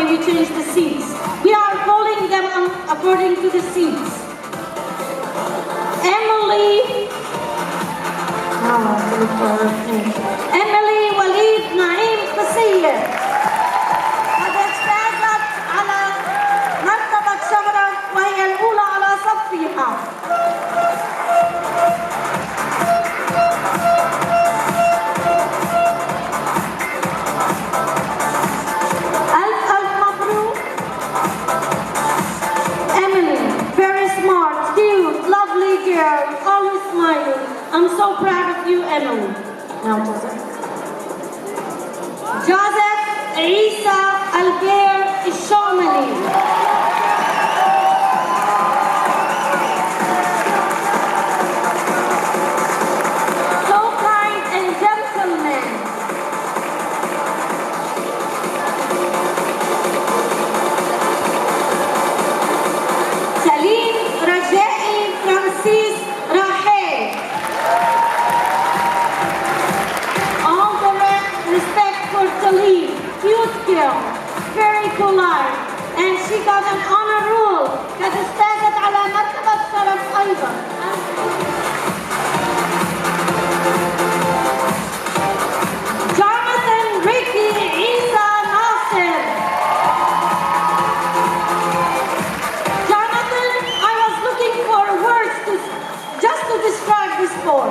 We changed the seats. We are calling them according to the seats. Emily Walid Naim Qasiyya قد اجتازت على مرتبة شهرة وهي الأولى على صفها. ألف Now Joseph. Joseph Isa Alger Ishomali. So kind and gentleman. Salim Rajai Francis Rahel. All the respect for Salim. Cute girl, very polite, and she got an honor roll. كانت استاذت على مرتبة شرف أيضا. Jonathan Ricky Isa Nasser. Jonathan, I was looking for words just to describe this boy.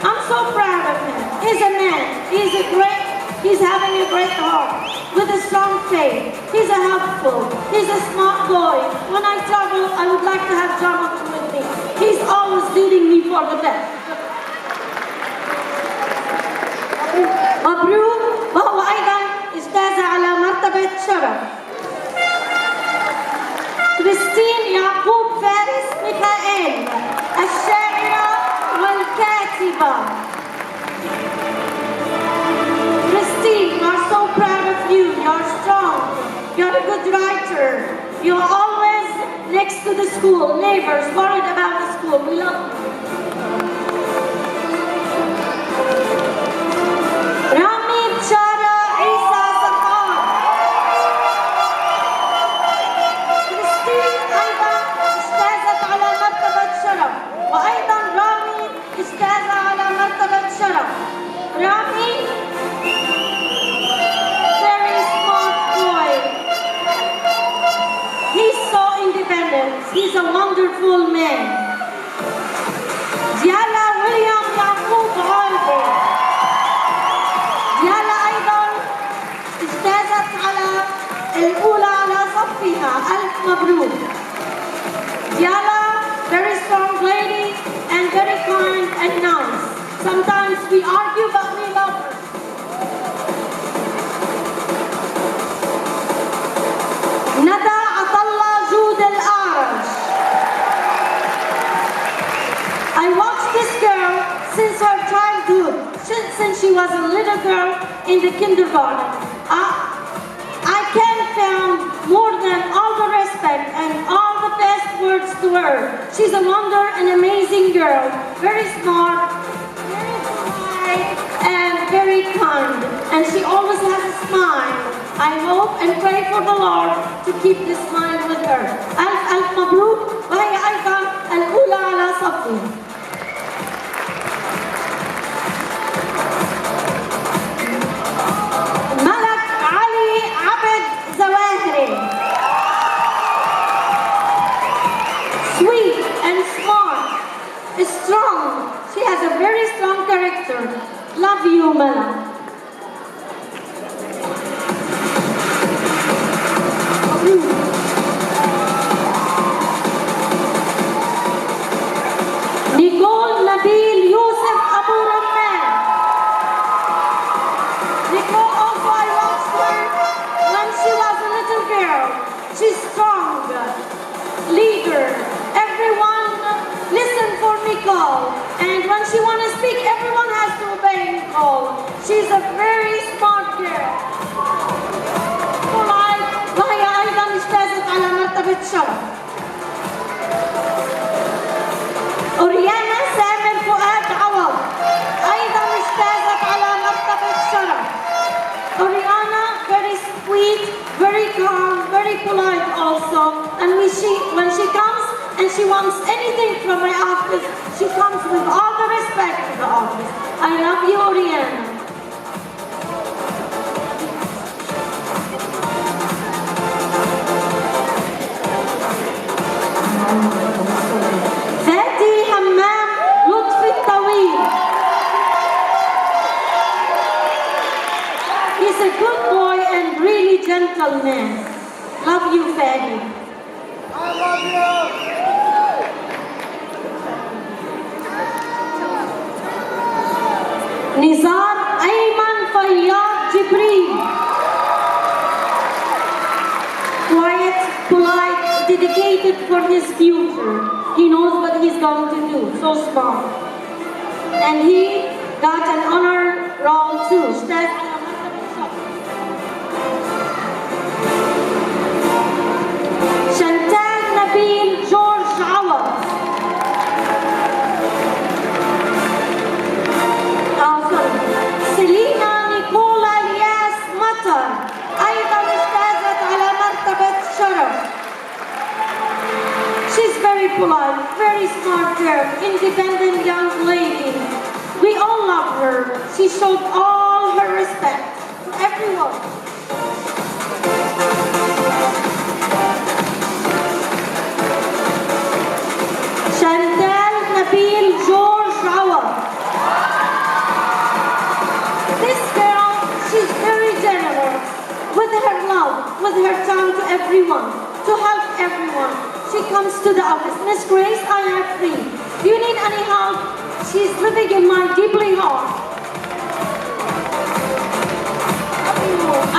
I'm so proud of him. He's a man. He's having a great heart with a strong faith. He's a helpful. He's a smart boy. When I travel, I would like to have Jonathan with me. He's always leading me for the best. مبروك وهو أيضا اجتاز على مرتبة شرف. كريستين يعقوب فارس ميخائيل الشاعرة والكاتبة. Christine, we're so proud of you. You're strong. You're a good writer. You're always next to the school, neighbors, worried about the school. We love you. Rami Chara Isa Safar. Christine أيضا اجتازت على مرتبة شرف. وأيضا رامي اجتاز على مرتبة شرف. رامي He's a wonderful man. Diala William Yaqub Alde. Diala أيضا اجتازت على الأولى على صفها. ألف مبروك. Diala, very strong lady and very kind and nice. Sometimes we argue, but we love her. Nada I watched this girl since her childhood, since she was a little girl in the kindergarten. I can found more than all the respect and all the best words to her. She's a wonder, an amazing girl, very smart, very polite, and very kind. And she always has a smile. I hope and pray for the Lord to keep this smile with her. ألف ألف مبروك وهي أيضا الأولى على صفها. Sweet and smart, strong. She has a very strong character. Love you, Mala. Nicole Nabil Yusuf Abu Rahman. Nicole also I watched her when she was a little girl. She's strong, leader. Everyone listen for Nicole. And when she want to speak, everyone has to obey Nicole. She's a very smart girl. Polite. وهي أيضا اجتازت على مرتبة شرف. أوريانا سامر فؤاد عوض أيضا اجتازت على مرتبة شرف. Oriana, very sweet, very calm, very polite also. And when she comes and she wants anything from my office, she comes with all the respect to the office. I love you, Oriana. Fadi Hammam Lutfi Tawil. He's a good boy and really gentle man. Love you, Fadi. I love you. نزار أيمن فياض جبريل. Quiet, polite, dedicated for his future. He knows what he's going to do. So smart. And he got an honor roll too. Chantal Nabil George Awad. سيلينا نيكولا الياس مطر أيضا اجتازت على مرتبة شرف. She's very polite, very smart girl, independent young lady. We all love her. She showed all her respect to everyone. Chantal Nabil George Awad. This girl, she's very generous with her love, with her time to everyone, to help everyone. She comes to the office. Miss Grace, I am free. Do you need any help? She's living in my deeply heart.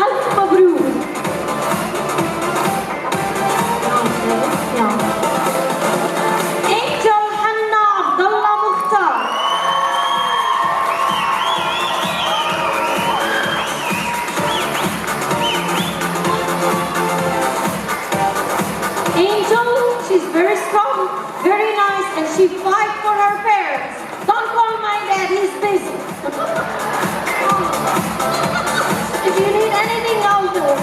Alf Mabrur. Angel Hanna Abdullah Mukhtar. Angel, she's very strong, very nice, and she fights for her parents. Don't call my dad, he's busy. If you need anything, I'll do it.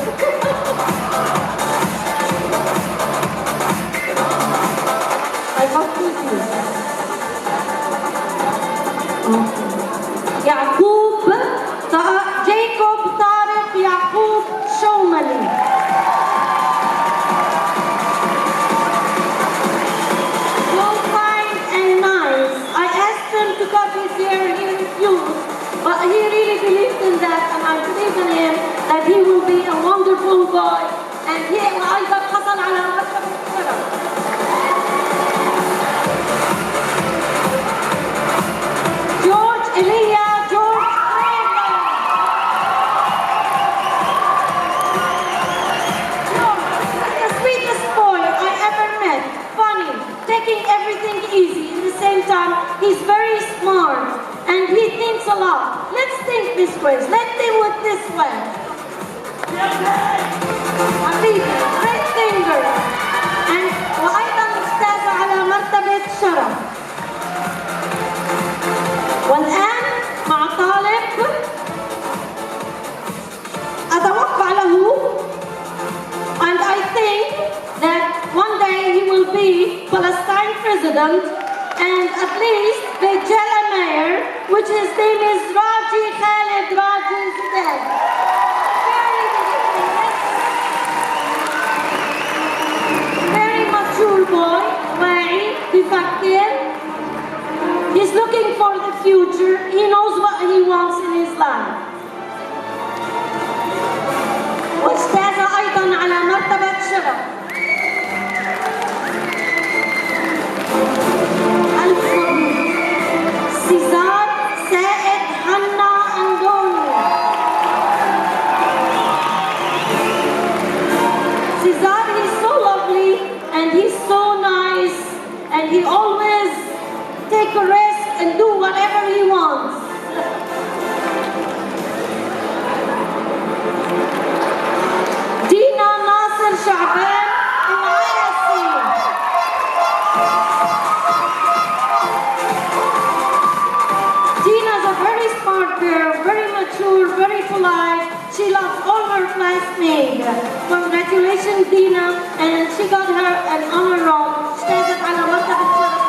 I must with you. Yaqub, Jacob Tariq Yaqub Shomali. To cut his hair, he refused, but he really believed in that, and I believe in him that he will be a wonderful boy, and he أيضا حصل على مرتبة الشرف. George Elia George Craven. George, the sweetest boy I ever met, funny, taking everything easy. At the same time, he's very smart and he thinks a lot. Let's think this way. Let's do it this way. حبيبي, great finger. And وأيضا اجتاز على مرتبة شرف. والآن مع طالب أتوقع له, and I think that one day he will be Palestine president, and at least the Jala mayor, which his name is Raji Khalid Raji Zidane. Very mature boy, واعي, بيفكر. He's looking for the future. He knows what he wants in his life. واجتاز أيضا على مرتبة شرف. Cesar Said Hanna Andoni. Cesar is so lovely and he's so nice and he always take a risk and do whatever he wants. Dina Nasser Shaban Umayasi. Dina's a very smart girl, very mature, very polite. She loves all her classmates. Congratulations, Dina, and she got her an honor roll. اجتازت على مرتبة الشرف.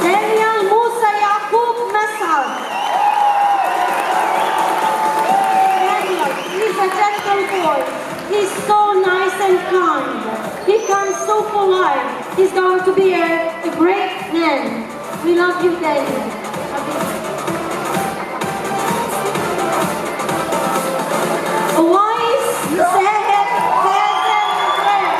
Daniel Musa Yaqub Mas'ad. Daniel, he's a gentle boy. He's so nice and kind. He comes so polite. He's going to be a great man. We love you, Daniel. Wise, Seher, Fazen, Greg.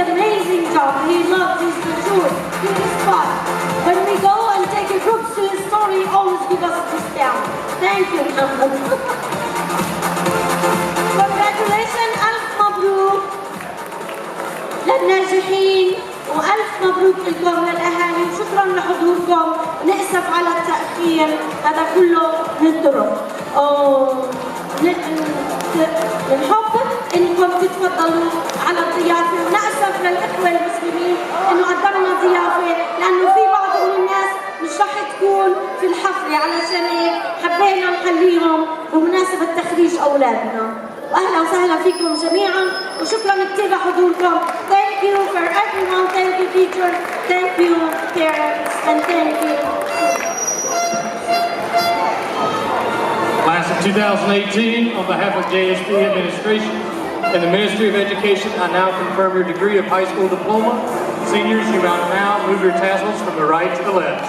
an amazing job. He loves, he's mature, he is fun. When we go and take a group to his store, he always gives us a discount. Thank you, Muhammad. Congratulations, ألف مبروك للناجحين وألف مبروك لكم للأهالي وشكرا لحضوركم ونأسف على التأخير هذا كله ننطره. بنحب انكم تتفضلوا على الضيافه ونأسف للاخوه المسلمين انه قدمنا ضيافه لانه في بعض من الناس مش رح تكون في الحفله علشان هيك حبينا نخليهم بمناسبه تخريج اولادنا. واهلا وسهلا فيكم جميعا وشكرا كثير لحضوركم. Thank you for everyone. Thank you teachers. Thank you parents and thank you. Class of 2018, on behalf of JSB administration and the Ministry of Education, I now confirm your degree of high school diploma. Seniors, you may now move your tassels from the right to the left.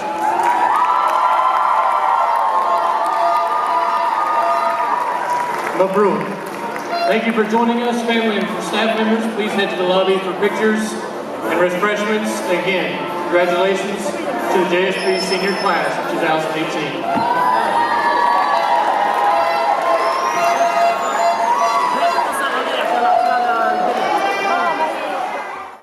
Mabruk. Thank you for joining us, family and staff members. Please head to the lobby for pictures and refreshments. Again, congratulations to the JSB senior class of 2018.